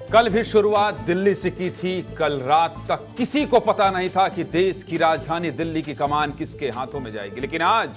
कल भी शुरुआत दिल्ली से की थी। कल रात तक किसी को पता नहीं था कि देश की राजधानी दिल्ली की कमान किसके हाथों में जाएगी, लेकिन आज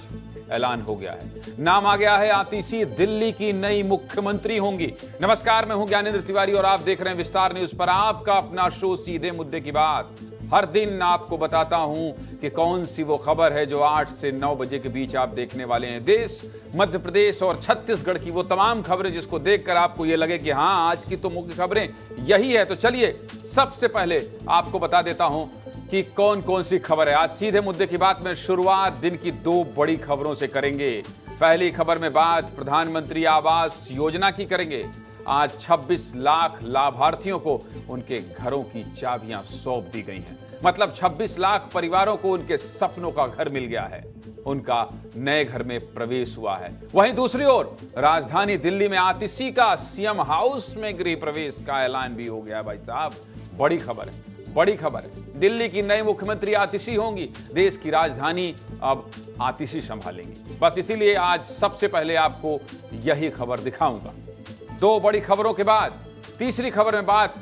ऐलान हो गया है। नाम आ गया है, आतिशी दिल्ली की नई मुख्यमंत्री होंगी। नमस्कार, मैं हूं ज्ञानेंद्र तिवारी और आप देख रहे हैं विस्तार न्यूज पर आपका अपना शो सीधे मुद्दे की बात। हर दिन आपको बताता हूं कि कौन सी वो खबर है जो 8 से 9 बजे के बीच आप देखने वाले हैं। देश, मध्य प्रदेश और छत्तीसगढ़ की वो तमाम खबरें जिसको देखकर आपको ये लगे कि हां, आज की तो मुख्य खबरें यही है। तो चलिए सबसे पहले आपको बता देता हूं कि कौन कौन सी खबर है। आज सीधे मुद्दे की बात में शुरुआत दिन की 2 बड़ी खबरों से करेंगे। पहली खबर में बात प्रधानमंत्री आवास योजना की करेंगे। आज 26 लाख लाभार्थियों को उनके घरों की चाबियां सौंप दी गई हैं। मतलब 26 लाख परिवारों को उनके सपनों का घर मिल गया है, उनका नए घर में प्रवेश हुआ है। वहीं दूसरी ओर राजधानी दिल्ली में आतिशी का सीएम हाउस में गृह प्रवेश का ऐलान भी हो गया। भाई साहब, बड़ी खबर है, बड़ी खबर है। दिल्ली की नई मुख्यमंत्री आतिशी होंगी। देश की राजधानी अब आतिशी संभालेंगी। बस इसीलिए आज सबसे पहले आपको यही खबर दिखाऊंगा। 2 बड़ी खबरों के बाद तीसरी खबर में बात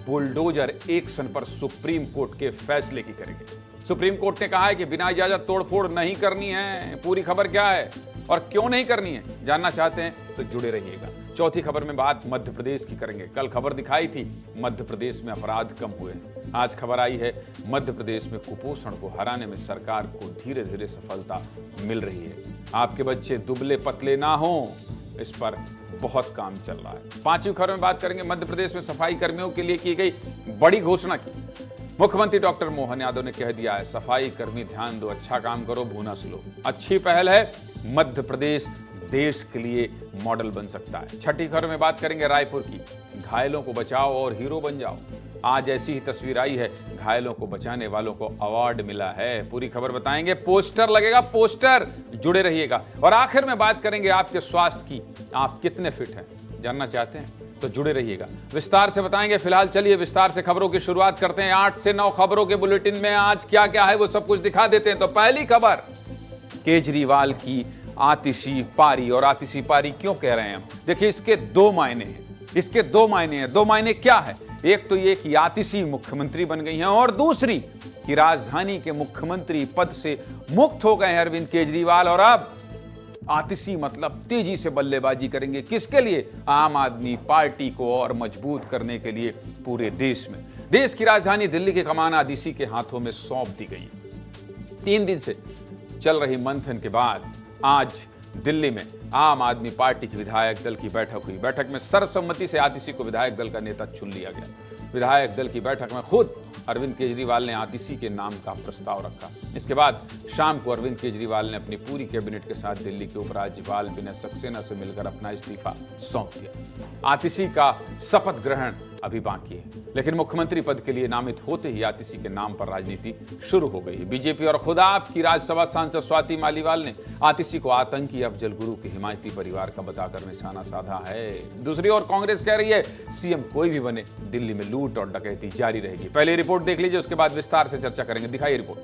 बुलडोजर एक्शन पर सुप्रीम कोर्ट के फैसले की करेंगे। सुप्रीम कोर्ट ने कहा है कि बिना इजाजत तोड़फोड़ नहीं करनी है। पूरी खबर क्या है और क्यों नहीं करनी है, जानना चाहते हैं तो जुड़े रहिएगा। चौथी खबर में बात मध्य प्रदेश की करेंगे। कल खबर दिखाई थी मध्य प्रदेश में अपराध कम हुए हैं। आज खबर आई है मध्य प्रदेश में कुपोषण को हराने में सरकार को धीरे धीरे सफलता मिल रही है। आपके बच्चे दुबले पतले ना हों, इस पर बहुत काम चल रहा है। 5वीं खबर में बात करेंगे मध्य प्रदेश में सफाई कर्मियों के लिए की गई बड़ी घोषणा की। मुख्यमंत्री डॉक्टर मोहन यादव ने कह दिया है, सफाई कर्मी ध्यान दो, अच्छा काम करो, भूना सुलो। अच्छी पहल है, मध्य प्रदेश देश के लिए मॉडल बन सकता है। छठी खबर में बात करेंगे रायपुर की। घायलों को बचाओ और हीरो बन जाओ। आज ऐसी ही तस्वीर आई है, घायलों को बचाने वालों को अवार्ड मिला है। पूरी खबर बताएंगे, पोस्टर लगेगा, पोस्टर, जुड़े रहिएगा। और आखिर में बात करेंगे आपके स्वास्थ्य की। आप कितने फिट हैं, जानना चाहते हैं तो जुड़े रहिएगा, विस्तार से बताएंगे। फिलहाल चलिए विस्तार से खबरों की शुरुआत करते हैं। 8 से 9 खबरों के बुलेटिन में आज क्या क्या है वो सब कुछ दिखा देते हैं। तो पहली खबर केजरीवाल की आतिशी पारी। और आतिशी पारी क्यों कह रहे हैं हम? देखिए, इसके 2 मायने हैं। इसके 2 मायने हैं। 2 मायने क्या है? एक तो ये कि आतिशी मुख्यमंत्री बन गई हैं और दूसरी कि राजधानी के मुख्यमंत्री पद से मुक्त हो गए हैं अरविंद केजरीवाल और अब आतिशी मतलब तेजी से बल्लेबाजी करेंगे। किसके लिए? आम आदमी पार्टी को और मजबूत करने के लिए पूरे देश में। देश की राजधानी दिल्ली की कमान आतिशी के हाथों में सौंप दी गई। 3 दिन से चल रही मंथन के बाद आज दिल्ली में आम आदमी पार्टी की विधायक दल की बैठक हुई। बैठक में सर्वसम्मति से आतिशी को विधायक दल का नेता चुन लिया गया। विधायक दल की बैठक में खुद अरविंद केजरीवाल ने आतिशी के नाम का प्रस्ताव रखा। इसके बाद शाम को अरविंद केजरीवाल ने अपनी पूरी कैबिनेट के साथ दिल्ली के उपराज्यपाल विनय सक्सेना से मिलकर अपना इस्तीफा सौंप दिया। आतिशी का शपथ ग्रहण अभी बाकी है, लेकिन मुख्यमंत्री पद के लिए नामित होते ही आतिशी के नाम पर राजनीति शुरू हो गई। बीजेपी और खुद आपकी राज्यसभा सांसद स्वाति मालीवाल ने आतिशी को आतंकी अफजल गुरु के हिमायती परिवार का बताकर निशाना साधा है। दूसरी ओर कांग्रेस कह रही है, सीएम कोई भी बने, दिल्ली में लूट और डकैती जारी रहेगी। पहले रिपोर्ट देख लीजिए, उसके बाद विस्तार से चर्चा करेंगे। दिखाइए रिपोर्ट।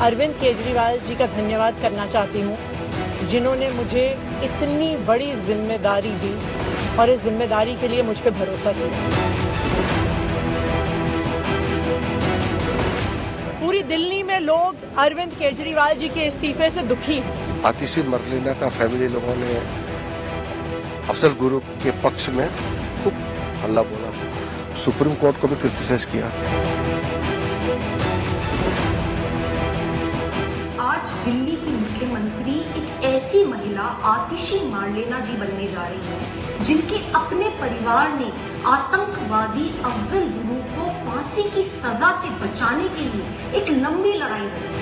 अरविंद केजरीवाल जी का धन्यवाद करना चाहती हूँ, जिन्होंने मुझे इतनी बड़ी जिम्मेदारी दी और इस जिम्मेदारी के लिए मुझ पर भरोसा किया। पूरी दिल्ली में लोग अरविंद केजरीवाल जी के इस्तीफे से दुखी हैं। आतिशी मरलेना का फैमिली लोगों ने अफजल गुरु के पक्ष में खूब हल्ला बोला, सुप्रीम कोर्ट को भी क्रिटिसाइज किया। आज दिल्ली की मुख्यमंत्री एक ऐसी महिला आतिशी मार्लेना जी बनने जा रही है, जिनके अपने परिवार ने आतंकवादी अफजल गुरु को फांसी की सजा से बचाने के लिए एक लंबी लड़ाई लड़ी।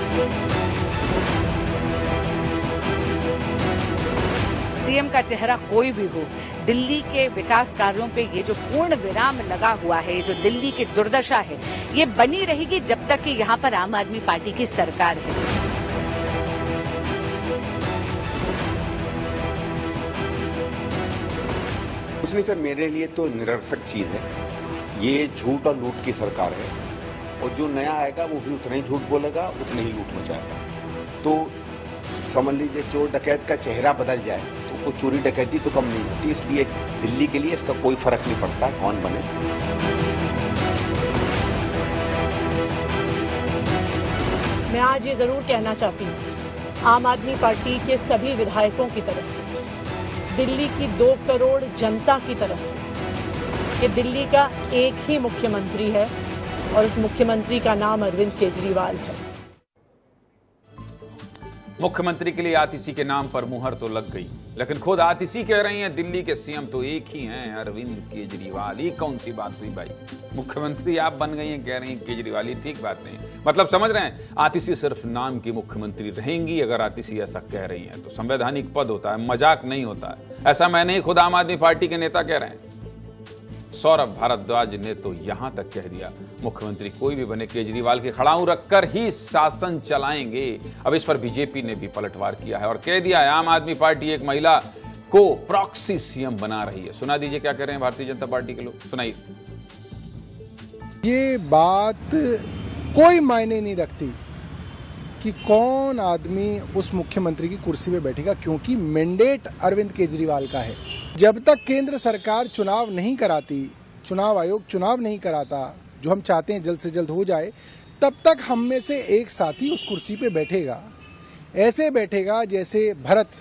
सीएम का चेहरा कोई भी हो, दिल्ली के विकास कार्यों पे ये जो पूर्ण विराम लगा हुआ है, जो दिल्ली की दुर्दशा है, ये बनी रहेगी जब तक कि यहाँ पर आम आदमी पार्टी की सरकार है। कुछ नहीं सर, मेरे लिए तो निरर्थक चीज है। ये झूठ और लूट की सरकार है और जो नया आएगा वो भी उतना ही झूठ बोलेगा, उतना ही लूट मचाएगा। तो समझ लीजिए चोर डकैत का चेहरा बदल जाए तो वो चोरी डकैती तो कम नहीं होती, इसलिए दिल्ली के लिए इसका कोई फर्क नहीं पड़ता कौन बने। मैं आज ये जरूर कहना चाहती हूँ आम आदमी पार्टी के सभी विधायकों की तरफ से, दिल्ली की 2 करोड़ जनता की तरफ से, कि दिल्ली का एक ही मुख्यमंत्री है और उस मुख्यमंत्री का नाम अरविंद केजरीवाल है। मुख्यमंत्री के लिए आतिशी के नाम पर मुहर तो लग गई, लेकिन खुद आतिशी कह रही हैं दिल्ली के सीएम तो एक ही हैं, अरविंद केजरीवाल। ये कौन सी बात हुई भाई? मुख्यमंत्री आप बन गई हैं, कह रही हैं केजरीवाल। ये ठीक बात नहीं। मतलब समझ रहे हैं, आतिशी सिर्फ नाम की मुख्यमंत्री रहेंगी। अगर आतिशी ऐसा कह रही हैं तो संवैधानिक पद होता है, मजाक नहीं होता है। ऐसा मैं नहीं, खुद आम आदमी पार्टी के नेता कह रहे हैं। सौरभ भारद्वाज ने तो यहां तक कह दिया मुख्यमंत्री कोई भी बने केजरीवाल के खड़ाऊ रखकर ही शासन चलाएंगे। अब इस पर बीजेपी ने भी पलटवार किया है और कह दिया है आम आदमी पार्टी एक महिला को प्रॉक्सी सीएम बना रही है। सुना दीजिए क्या कह रहे हैं भारतीय जनता पार्टी के लोग, सुनाइए। ये बात कोई मायने नहीं रखती कि कौन आदमी उस मुख्यमंत्री की कुर्सी पे बैठेगा, क्योंकि मैंडेट अरविंद केजरीवाल का है। जब तक केंद्र सरकार चुनाव नहीं कराती, चुनाव आयोग चुनाव नहीं कराता, जो हम चाहते हैं जल्द से जल्द हो जाए, तब तक हम में से एक साथी उस कुर्सी पे बैठेगा। ऐसे बैठेगा जैसे भरत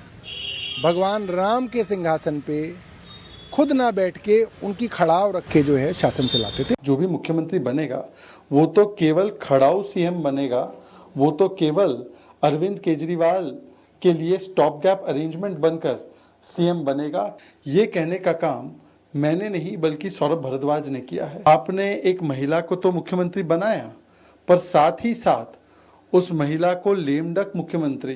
भगवान राम के सिंहासन पे खुद ना बैठ के उनकी खड़ाव रख के जो है शासन चलाते थे। जो भी मुख्यमंत्री बनेगा वो तो केवल खड़ाऊ सीएम बनेगा, वो तो केवल अरविंद केजरीवाल के लिए स्टॉप गैप अरेंजमेंट बनकर सीएम बनेगा। ये कहने का काम मैंने नहीं बल्कि सौरभ भारद्वाज ने किया है। आपने एक महिला को तो मुख्यमंत्री बनाया, पर साथ ही साथ उस महिला को लेम डक मुख्यमंत्री,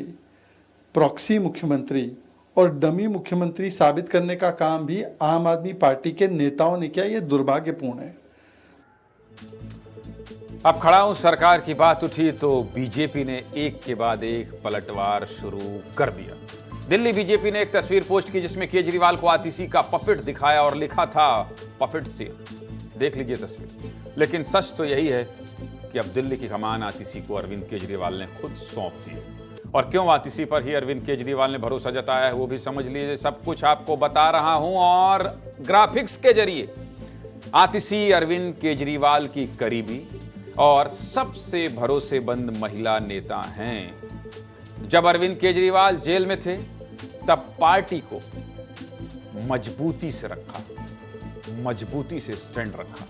प्रॉक्सी मुख्यमंत्री और डमी मुख्यमंत्री साबित करने का काम भी आम आदमी पार्टी के नेताओं ने किया। ये दुर्भाग्यपूर्ण है। अब खड़ाऊ सरकार की बात उठी तो बीजेपी ने एक के बाद एक पलटवार शुरू कर दिया। दिल्ली बीजेपी ने एक तस्वीर पोस्ट की जिसमें केजरीवाल को आतिशी का पपेट दिखाया और लिखा था पपेट से। देख लीजिए तस्वीर। लेकिन सच तो यही है कि अब दिल्ली की कमान आतिशी को अरविंद केजरीवाल ने खुद सौंप दी। और क्यों आतिशी पर ही अरविंद केजरीवाल ने भरोसा जताया है वो भी समझ लीजिए। सब कुछ आपको बता रहा हूं और ग्राफिक्स के जरिए। आतिशी अरविंद केजरीवाल की करीबी और सबसे भरोसेमंद महिला नेता हैं। जब अरविंद केजरीवाल जेल में थे तब पार्टी को मजबूती से रखा, मजबूती से स्टैंड रखा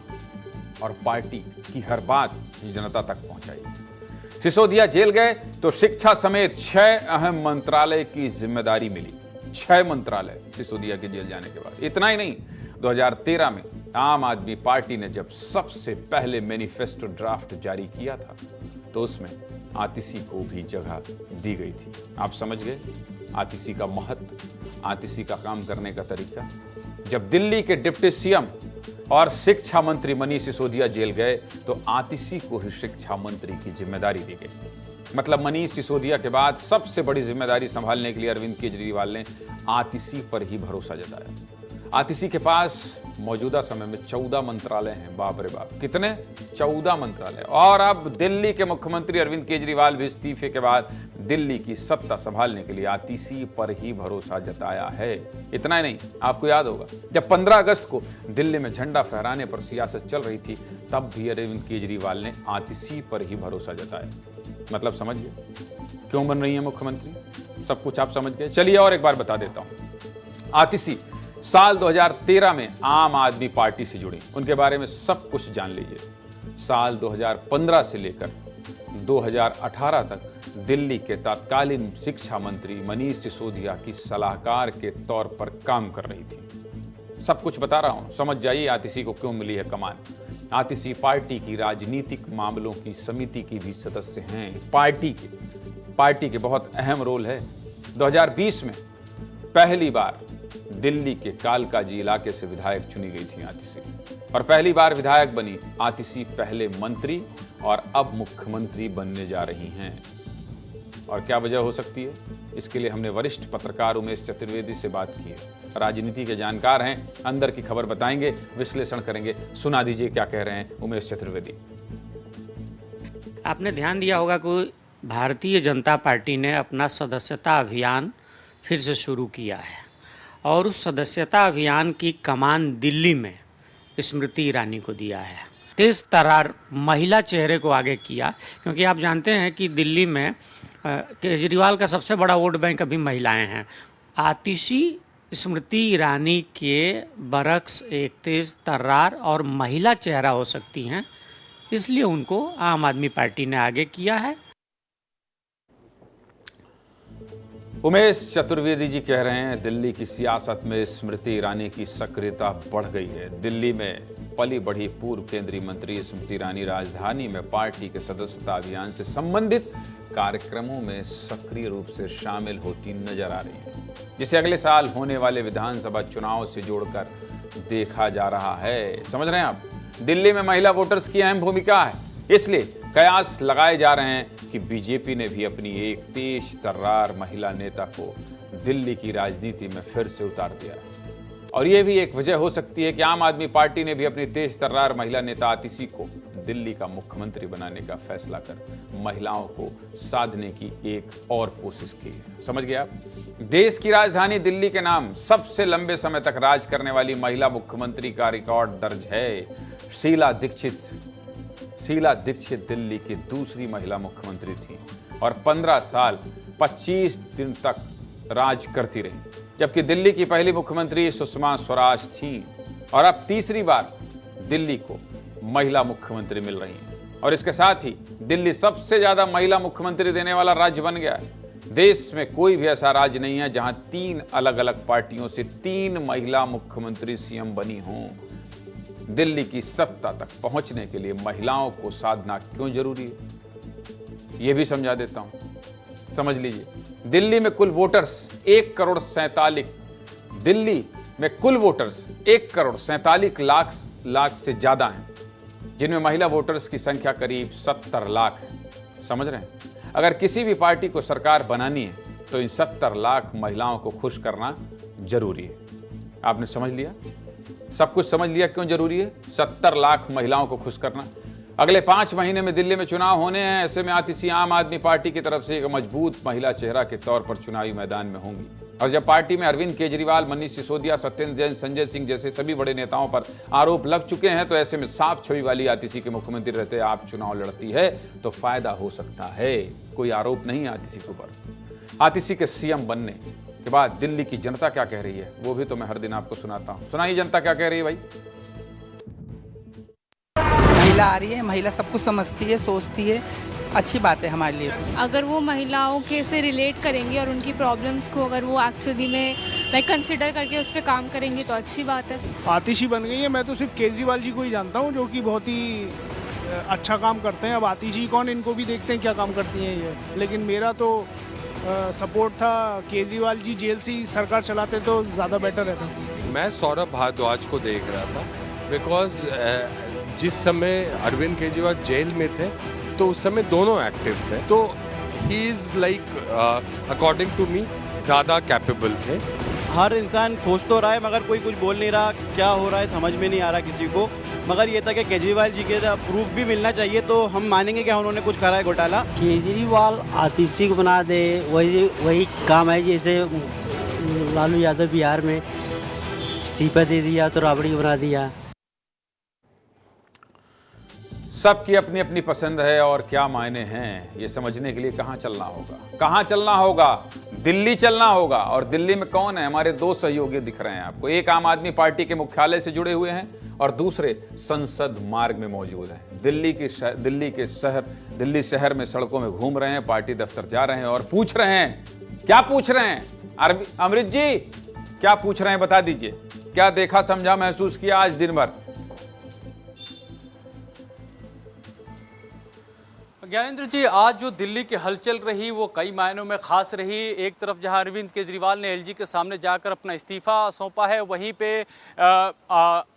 और पार्टी की हर बात जनता तक पहुंचाई। सिसोदिया जेल गए तो शिक्षा समेत 6 अहम मंत्रालय की जिम्मेदारी मिली। 6 मंत्रालय सिसोदिया के जेल जाने के बाद। इतना ही नहीं, 2013 में आम आदमी पार्टी ने जब सबसे पहले मैनिफेस्टो ड्राफ्ट जारी किया था तो उसमें आतिशी को भी जगह दी गई थी। आप समझ गए आतिशी का महत्व, आतिशी का काम करने का तरीका। जब दिल्ली के डिप्टी सीएम और शिक्षा मंत्री मनीष सिसोदिया जेल गए तो आतिशी को ही शिक्षा मंत्री की जिम्मेदारी दी गई। मतलब मनीष सिसोदिया के बाद सबसे बड़ी जिम्मेदारी संभालने के लिए अरविंद केजरीवाल ने आतिशी पर ही भरोसा जताया। आतिशी के पास मौजूदा समय में 14 मंत्रालय हैं। बाप रे बाप, कितने? 14 मंत्रालय। और अब दिल्ली के मुख्यमंत्री अरविंद केजरीवाल भी इस्तीफे के बाद दिल्ली की सत्ता संभालने के लिए आतिशी पर ही भरोसा जताया है। इतना ही नहीं, आपको याद होगा जब 15 अगस्त को दिल्ली में झंडा फहराने पर सियासत चल रही थी तब भी अरविंद केजरीवाल ने आतिशी पर ही भरोसा जताया। मतलब समझ गए क्यों बन रही है मुख्यमंत्री? सब कुछ आप समझ गए। चलिए और एक बार बता देता हूं। आतिशी साल 2013 में आम आदमी पार्टी से जुड़ी, उनके बारे में सब कुछ जान लीजिए। साल 2015 से लेकर 2018 तक दिल्ली के तत्कालीन शिक्षा मंत्री मनीष सिसोदिया की सलाहकार के तौर पर काम कर रही थी। सब कुछ बता रहा हूं, समझ जाइए आतिशी को क्यों मिली है कमान। आतिशी पार्टी की राजनीतिक मामलों की समिति की भी सदस्य हैं। पार्टी के बहुत अहम रोल है। 2020 में पहली बार दिल्ली के कालकाजी इलाके से विधायक चुनी गई थी आतिशी और पहली बार विधायक बनी आतिशी। पहले मंत्री और अब मुख्यमंत्री बनने जा रही हैं। और क्या वजह हो सकती है? इसके लिए हमने वरिष्ठ पत्रकार उमेश चतुर्वेदी से बात की है। राजनीति के जानकार हैं, अंदर की खबर बताएंगे, विश्लेषण करेंगे। सुना दीजिए क्या कह रहे हैं उमेश चतुर्वेदी। आपने ध्यान दिया होगा कि भारतीय जनता पार्टी ने अपना सदस्यता अभियान फिर से शुरू किया है और उस सदस्यता अभियान की कमान दिल्ली में स्मृति ईरानी को दिया है। तेज तर्रार महिला चेहरे को आगे किया, क्योंकि आप जानते हैं कि दिल्ली में केजरीवाल का सबसे बड़ा वोट बैंक अभी महिलाएं हैं। आतिशी स्मृति ईरानी के बरक्स एक तेज तर्रार और महिला चेहरा हो सकती हैं, इसलिए उनको आम आदमी पार्टी ने आगे किया है। उमेश चतुर्वेदी जी कह रहे हैं दिल्ली की सियासत में स्मृति ईरानी की सक्रियता बढ़ गई है। दिल्ली में पली बढ़ी पूर्व केंद्रीय मंत्री स्मृति ईरानी राजधानी में पार्टी के सदस्यता अभियान से संबंधित कार्यक्रमों में सक्रिय रूप से शामिल होती नजर आ रही हैं, जिसे अगले साल होने वाले विधानसभा चुनाव से जोड़कर देखा जा रहा है। समझ रहे हैं आप, दिल्ली में महिला वोटर्स की अहम भूमिका है, इसलिए कयास लगाए जा रहे हैं कि बीजेपी ने भी अपनी एक तेज तर्रार महिला नेता को दिल्ली की राजनीति में फिर से उतार दिया है। और यह भी एक वजह हो सकती है कि आम आदमी पार्टी ने भी अपनी तेज तर्रार महिला नेता आतिशी को दिल्ली का मुख्यमंत्री बनाने का फैसला कर महिलाओं को साधने की एक और कोशिश की है। समझ गए आप? देश की राजधानी दिल्ली के नाम सबसे लंबे समय तक राज करने वाली महिला मुख्यमंत्री का रिकॉर्ड दर्ज है। शीला दीक्षित दिल्ली की दूसरी महिला मुख्यमंत्री थी और 15 साल 25 दिन तक राज करती रही, जबकि दिल्ली की पहली मुख्यमंत्री सुषमा स्वराज थी और अब तीसरी बार दिल्ली को महिला मुख्यमंत्री मिल रही है। और इसके साथ ही दिल्ली सबसे ज्यादा महिला मुख्यमंत्री देने वाला राज्य बन गया है। देश में कोई भी ऐसा राज्य नहीं है जहां 3 अलग अलग पार्टियों से 3 महिला मुख्यमंत्री सीएम बनी हों। दिल्ली की सत्ता तक पहुंचने के लिए महिलाओं को साधना क्यों जरूरी है, यह भी समझा देता हूं। समझ लीजिए, दिल्ली में कुल वोटर्स 1,47 लाख से ज्यादा हैं, जिनमें महिला वोटर्स की संख्या करीब 70 लाख है। समझ रहे हैं? अगर किसी भी पार्टी को सरकार बनानी है तो इन 70 लाख महिलाओं को खुश करना जरूरी है। आपने समझ लिया? सब कुछ समझ लिया क्यों जरूरी है 70 लाख महिलाओं को खुश करना। अगले 5 महीने में दिल्ली में चुनाव होने हैं। ऐसे में आतिशी आम आदमी पार्टी की तरफ से एक मजबूत महिला चेहरा के तौर पर चुनावी मैदान में होंगी। और जब पार्टी में अरविंद केजरीवाल, मनीष सिसोदिया, सत्येंद्र जैन, संजय सिंह जैसे सभी बड़े नेताओं पर आरोप लग चुके हैं, तो ऐसे में साफ छवि वाली आतिशी के मुख्यमंत्री रहते आप चुनाव लड़ती है तो फायदा हो सकता है। कोई आरोप नहीं है आतिशी के ऊपर। आतिशी के सीएम बनने के बाद दिल्ली की जनता क्या कह रही है वो भी तो मैं हर दिन आपको सुनाता हूं। सुनाइए जनता क्या कह रही है भाई। महिला आ रही है, महिला सब कुछ समझती है, सोचती है, अच्छी बात है हमारे लिए। अगर वो महिलाओं के से रिलेट करेंगे और उनकी प्रॉब्लम्स को अगर वो एक्चुअली में कंसिडर करके उस पर काम करेंगे तो अच्छी बात है। आतिशी बन गई है। मैं तो सिर्फ केजरीवाल जी को ही जानता हूँ जो कि बहुत ही अच्छा काम करते हैं। अब आतिशी कौन, इनको भी देखते हैं क्या काम करती हैं ये। लेकिन मेरा तो सपोर्ट था केजरीवाल जी जेल से ही सरकार चलाते तो ज़्यादा बेटर रहता। मैं सौरभ भारद्वाज को देख रहा था, बिकॉज जिस समय अरविंद केजरीवाल जेल में थे तो उस समय दोनों एक्टिव थे, तो he is like according to me ज़्यादा कैपेबल थे। हर इंसान सोच तो रहा है मगर कोई कुछ बोल नहीं रहा, क्या हो रहा है समझ में नहीं आ रहा किसी को। मगर ये था कि केजरीवाल जी के प्रूफ भी मिलना चाहिए तो हम मानेंगे कि उन्होंने कुछ करा है घोटाला। केजरीवाल आतिशी को बना दे, वही काम है जैसे लालू यादव बिहार में इस्तीफा दे दिया तो राबड़ी बना दिया। सबकी अपनी अपनी पसंद है और क्या मायने हैं ये समझने के लिए कहां चलना होगा, दिल्ली चलना होगा। और दिल्ली में कौन है? हमारे 2 सहयोगी दिख रहे हैं आपको। एक आम आदमी पार्टी के मुख्यालय से जुड़े हुए हैं और दूसरे संसद मार्ग में मौजूद हैं। दिल्ली शहर में सड़कों में घूम रहे हैं, पार्टी दफ्तर जा रहे हैं और पूछ रहे हैं। क्या पूछ रहे हैं अमृत जी, क्या पूछ रहे हैं बता दीजिए। क्या देखा, समझा, महसूस किया आज दिन भर? ज्ञानेंद्र जी, आज जो दिल्ली की हलचल रही वो कई मायनों में खास रही। एक तरफ जहां अरविंद केजरीवाल ने एलजी के सामने जाकर अपना इस्तीफा सौंपा है, वहीं पे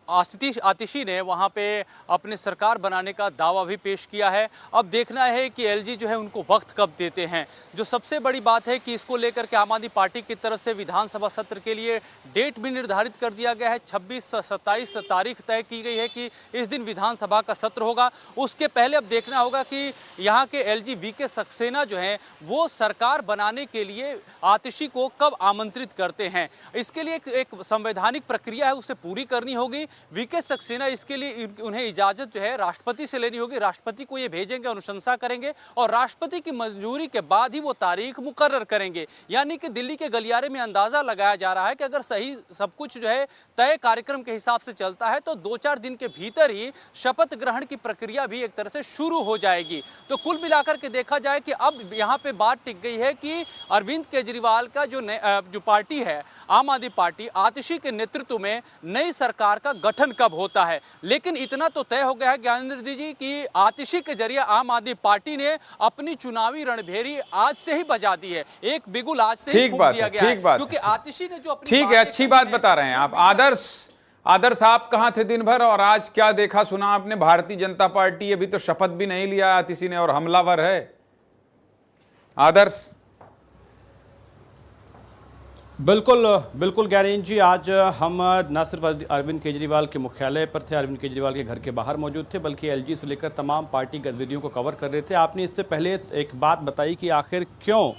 आतिशी ने वहां पे अपने सरकार बनाने का दावा भी पेश किया है। अब देखना है कि एलजी जो है उनको वक्त कब देते हैं। जो सबसे बड़ी बात है कि इसको लेकर के आम आदमी पार्टी की तरफ से विधानसभा सत्र के लिए डेट भी निर्धारित कर दिया गया है। 26-27 तारीख तय की गई है कि इस दिन विधानसभा का सत्र होगा। उसके पहले अब देखना होगा कि यहाँ के एलजी वीके सक्सेना जो है वो सरकार बनाने के लिए आतिशी को कब आमंत्रित करते हैं। इसके लिए एक संवैधानिक प्रक्रिया है, उसे पूरी करनी होगी। वीके सक्सेना इसके लिए उन्हें इजाजत जो है राष्ट्रपति से लेनी होगी। राष्ट्रपति को ये भेजेंगे, अनुशंसा करेंगे और राष्ट्रपति की मंजूरी के बाद ही वो तारीख मुकर्रर करेंगे। यानी कि दिल्ली के गलियारे में अंदाजा लगाया जा रहा है कि अगर सही सब कुछ जो है तय कार्यक्रम के हिसाब से चलता है तो 2-4 दिन के भीतर ही शपथ ग्रहण की प्रक्रिया भी एक तरह से शुरू हो जाएगी। तो कुल मिलाकर के देखा जाए कि अब यहाँ पे बात टिक गई है कि अरविंद केजरीवाल का जो पार्टी है आम आदमी पार्टी, आतिशी के नेतृत्व में नई सरकार का गठन कब होता है। लेकिन इतना तो तय हो गया है ज्ञानेंद्र जी कि आतिशी के जरिए आम आदमी पार्टी ने अपनी चुनावी रणभेरी आज से ही बजा दी है। एक बिगुल आज से ही फूंक दिया गया है, क्योंकि आतिशी ने जो अपनी ठीक है, अच्छी बात बता रहे हैं आप। आदर्श आप कहां थे दिन भर और आज क्या देखा सुना आपने? भारतीय जनता पार्टी अभी तो शपथ भी नहीं लिया आतिशी ने और हमलावर है। आदर्श। बिल्कुल ज्ञानेंद्र जी, आज हम न सिर्फ अरविंद केजरीवाल के मुख्यालय पर थे, अरविंद केजरीवाल के घर के बाहर मौजूद थे, बल्कि एलजी से लेकर तमाम पार्टी गतिविधियों को कवर कर रहे थे। आपने इससे पहले एक बात बताई कि आखिर क्यों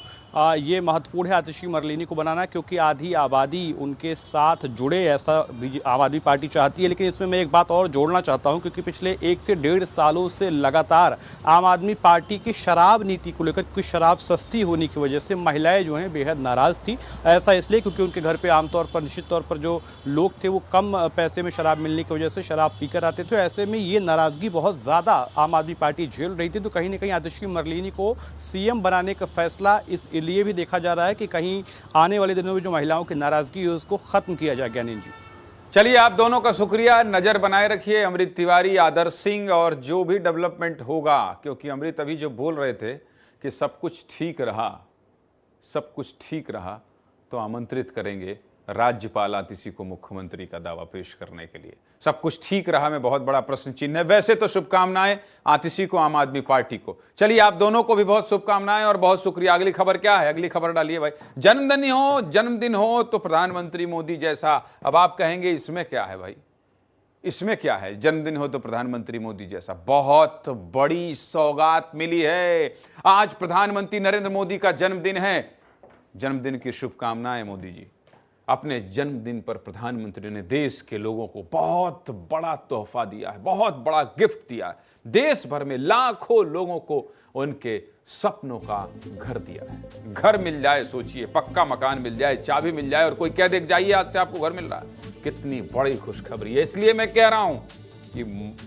ये महत्वपूर्ण है आतिशी मरलेनी को बनाना, क्योंकि आधी आबादी उनके साथ जुड़े, ऐसा आम आदमी पार्टी चाहती है। लेकिन इसमें मैं एक बात और जोड़ना चाहता हूं, क्योंकि पिछले 1 से 1.5 सालों से लगातार आम आदमी पार्टी की शराब नीति को लेकर, क्योंकि शराब सस्ती होने की वजह से महिलाएं जो हैं बेहद नाराज़ थी। ऐसा इसलिए क्योंकि उनके घर पे आमतौर पर निश्चित तौर पर जो लोग थे वो कम पैसे में शराब मिलने की वजह से शराब पीकर आते थे। ऐसे में ये नाराज़गी बहुत ज़्यादा आम आदमी पार्टी झेल रही थी। तो कहीं ना कहीं आतिशी मरलेनी को सीएम बनाने का फैसला इसलिए भी देखा जा रहा है कि कहीं आने वाले दिनों में जो महिलाओं की नाराजगी है उसको खत्म किया जाए। ज्ञानेंद्र जी, चलिए आप दोनों का शुक्रिया, नजर बनाए रखिए अमृत तिवारी, आदर्श सिंह, और जो भी डेवलपमेंट होगा, क्योंकि अमृत अभी जो बोल रहे थे कि सब कुछ ठीक रहा तो आमंत्रित करेंगे राज्यपाल आतिशी को मुख्यमंत्री का दावा पेश करने के लिए। सब कुछ ठीक रहा में बहुत बड़ा प्रश्न चिन्ह है। वैसे तो शुभकामनाएं आतिशी को, आम आदमी पार्टी को। चलिए आप दोनों को भी बहुत शुभकामनाएं और बहुत शुक्रिया। अगली खबर क्या है? अगली खबर डालिए भाई। जन्मदिन हो तो प्रधानमंत्री मोदी जैसा। अब आप कहेंगे इसमें क्या है भाई, इसमें क्या है? जन्मदिन हो तो प्रधानमंत्री मोदी जैसा। बहुत बड़ी सौगात मिली है। आज प्रधानमंत्री नरेंद्र मोदी का जन्मदिन है। जन्मदिन की शुभकामनाएं मोदी जी। अपने जन्मदिन पर प्रधानमंत्री ने देश के लोगों को बहुत बड़ा तोहफा दिया है, बहुत बड़ा गिफ्ट दिया है। देश भर में लाखों लोगों को उनके सपनों का घर दिया है। घर मिल जाए, सोचिए, पक्का मकान मिल जाए, चाबी मिल जाए और कोई कह दे जाइए आज से आपको घर मिल रहा है। कितनी बड़ी खुशखबरी है। इसलिए मैं कह रहा हूं कि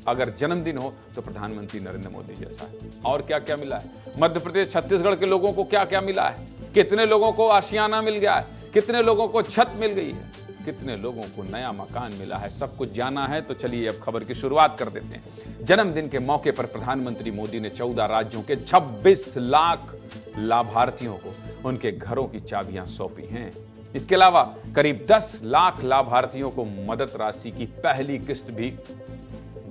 अगर जन्मदिन हो तो प्रधानमंत्री नरेंद्र मोदी जैसा है। और क्या क्या मिला है? मध्य प्रदेश, छत्तीसगढ़ के लोगों को क्या क्या मिला है? कितने लोगों को आशियाना मिल गया है? कितने लोगों को छत मिल गई है? कितने लोगों को नया मकान मिला है? सब कुछ जाना है तो चलिए अब खबर की शुरुआत कर देते हैं। जन्मदिन के मौके पर प्रधानमंत्री मोदी ने 14 राज्यों के 26 लाख लाभार्थियों को उनके घरों की चाबियां सौंपी हैं। इसके अलावा करीब 10 लाख लाभार्थियों को मदद राशि की पहली किस्त भी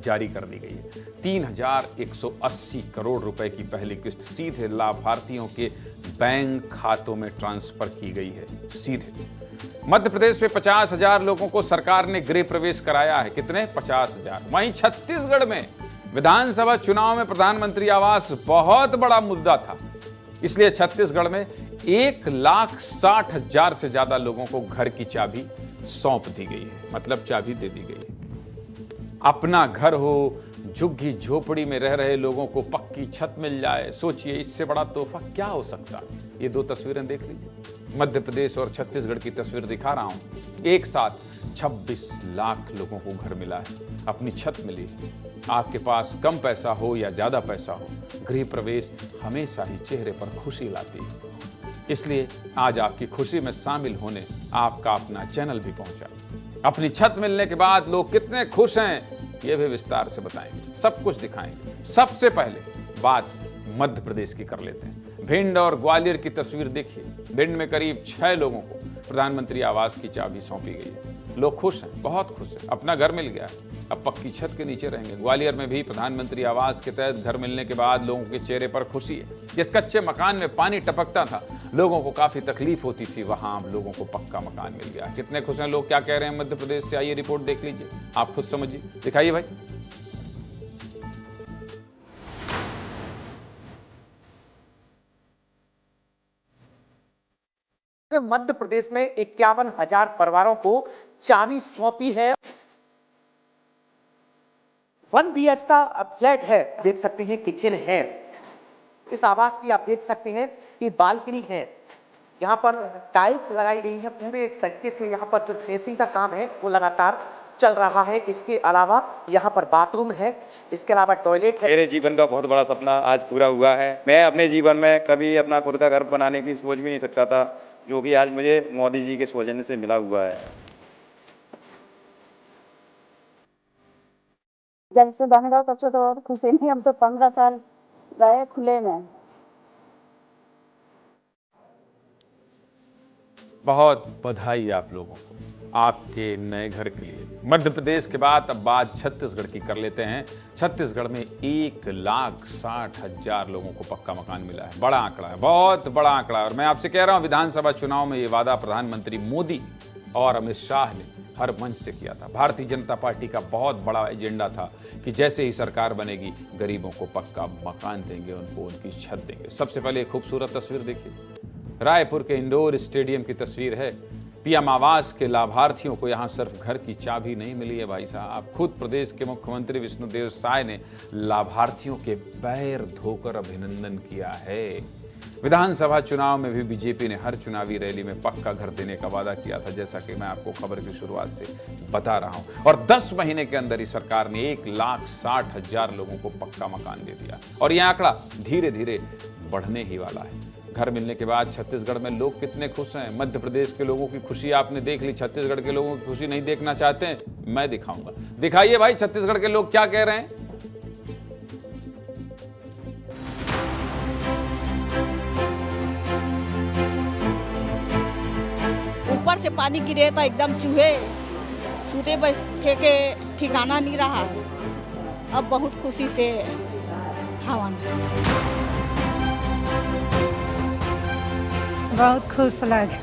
जारी कर दी गई है। 3180 करोड़ रुपए की पहली किस्त सीधे लाभार्थियों के बैंक खातों में ट्रांसफर की गई है, सीधे। मध्य प्रदेश में 50,000 लोगों को सरकार ने गृह प्रवेश कराया है। कितने? 50,000। वहीं छत्तीसगढ़ में विधानसभा चुनाव में प्रधानमंत्री आवास बहुत बड़ा मुद्दा था, इसलिए छत्तीसगढ़ में 1,60,000 से ज्यादा लोगों को घर की चाबी सौंप दी गई है, मतलब चाबी दे दी गई है। अपना घर हो, झुग्गी झोपड़ी में रह रहे लोगों को पक्की छत मिल जाए, सोचिए इससे बड़ा तोहफा क्या हो सकता है। ये 2 तस्वीरें देख लीजिए, मध्य प्रदेश और छत्तीसगढ़ की तस्वीर दिखा रहा हूं। एक साथ 26 लाख लोगों को घर मिला है, अपनी छत मिली। आपके पास कम पैसा हो या ज्यादा पैसा हो, गृह प्रवेश हमेशा ही चेहरे पर खुशी लाती है। इसलिए आज आपकी खुशी में शामिल होने आपका अपना चैनल भी पहुंचा। अपनी छत मिलने के बाद लोग कितने खुश हैं ये भी विस्तार से बताएंगे, सब कुछ दिखाएंगे। सबसे पहले बात मध्य प्रदेश की कर लेते हैं। भिंड और ग्वालियर की तस्वीर देखिए। भिंड में करीब 6 लोगों को प्रधानमंत्री आवास की चाबी सौंपी गई है। लोग खुश हैं, बहुत खुश हैं, अपना घर मिल गया है, अब पक्की छत के नीचे रहेंगे। ग्वालियर में भी प्रधानमंत्री आवास के तहत घर मिलने के बाद लोगों के चेहरे पर खुशी है। जिस कच्चे मकान में पानी टपकता था, लोगों को काफी तकलीफ होती थी, वहां अब लोगों को पक्का मकान मिल गया। कितने खुश हैं लोग, क्या कह रहे हैं मध्य प्रदेश से, आइए रिपोर्ट देख लीजिए, आप खुद समझिए, दिखाइए भाई। मध्य प्रदेश में 51,000 परिवारों को चाबी सौंपी है। 1 BH का फ्लैट है, देख सकते हैं किचन है। इस आवास की आप देख सकते हैं कि बालकनी है, यहाँ पर टाइल्स लगाई गई है पूरे तरीके से। यहाँ पर जो फेसिंग का काम है वो लगातार चल रहा है। इसके अलावा यहाँ पर बाथरूम है, इसके अलावा टॉयलेट है। मेरे जीवन का बहुत बड़ा सपना आज पूरा हुआ है। मैं अपने जीवन में कभी अपना खुद का घर बनाने की सोच भी नहीं सकता था, जो कि आज मुझे मोदी जी के सौजन्य से मिला हुआ है। जब से बन रहा तब से तो और खुशी नहीं, हम तो 15 साल रहे खुले में। बहुत बधाई आप लोगों को आपके नए घर के लिए। मध्य प्रदेश के बाद अब बात छत्तीसगढ़ की कर लेते हैं। छत्तीसगढ़ में 1,60,000 लोगों को पक्का मकान मिला है। बड़ा आंकड़ा है, बहुत बड़ा आंकड़ा है। और मैं आपसे कह रहा हूं, विधानसभा चुनाव में ये वादा प्रधानमंत्री मोदी और अमित शाह ने हर मंच से किया था। भारतीय जनता पार्टी का बहुत बड़ा एजेंडा था कि जैसे ही सरकार बनेगी, गरीबों को पक्का मकान देंगे, उनको उनकी छत देंगे। सबसे पहले एक खूबसूरत तस्वीर देखिए, रायपुर के इंडोर स्टेडियम की तस्वीर है। पीएम आवास के लाभार्थियों को यहां सिर्फ घर की चाबी नहीं मिली है भाई साहब, खुद प्रदेश के मुख्यमंत्री विष्णुदेव साय ने लाभार्थियों के पैर धोकर अभिनंदन किया है। विधानसभा चुनाव में भी बीजेपी ने हर चुनावी रैली में पक्का घर देने का वादा किया था, जैसा कि मैं आपको खबर की शुरुआत से बता रहा हूं। और 10 महीने के अंदर ही सरकार ने 1,60,000 लोगों को पक्का मकान दे दिया। और यह आंकड़ा धीरे धीरे बढ़ने ही वाला है। घर मिलने के बाद छत्तीसगढ़ में लोग कितने खुश हैं। मध्य प्रदेश के लोगों की खुशी आपने देख ली, छत्तीसगढ़ के लोगों की खुशी नहीं देखना चाहते हैं? मैं दिखाऊंगा, दिखाइए भाई छत्तीसगढ़ के लोग क्या कह रहे हैं। ऊपर से पानी गिरे तो एकदम चूहे सूते बैठे के ठिकाना नहीं रहा। अब बहुत खुशी से हवन, बहुत खुश लगे।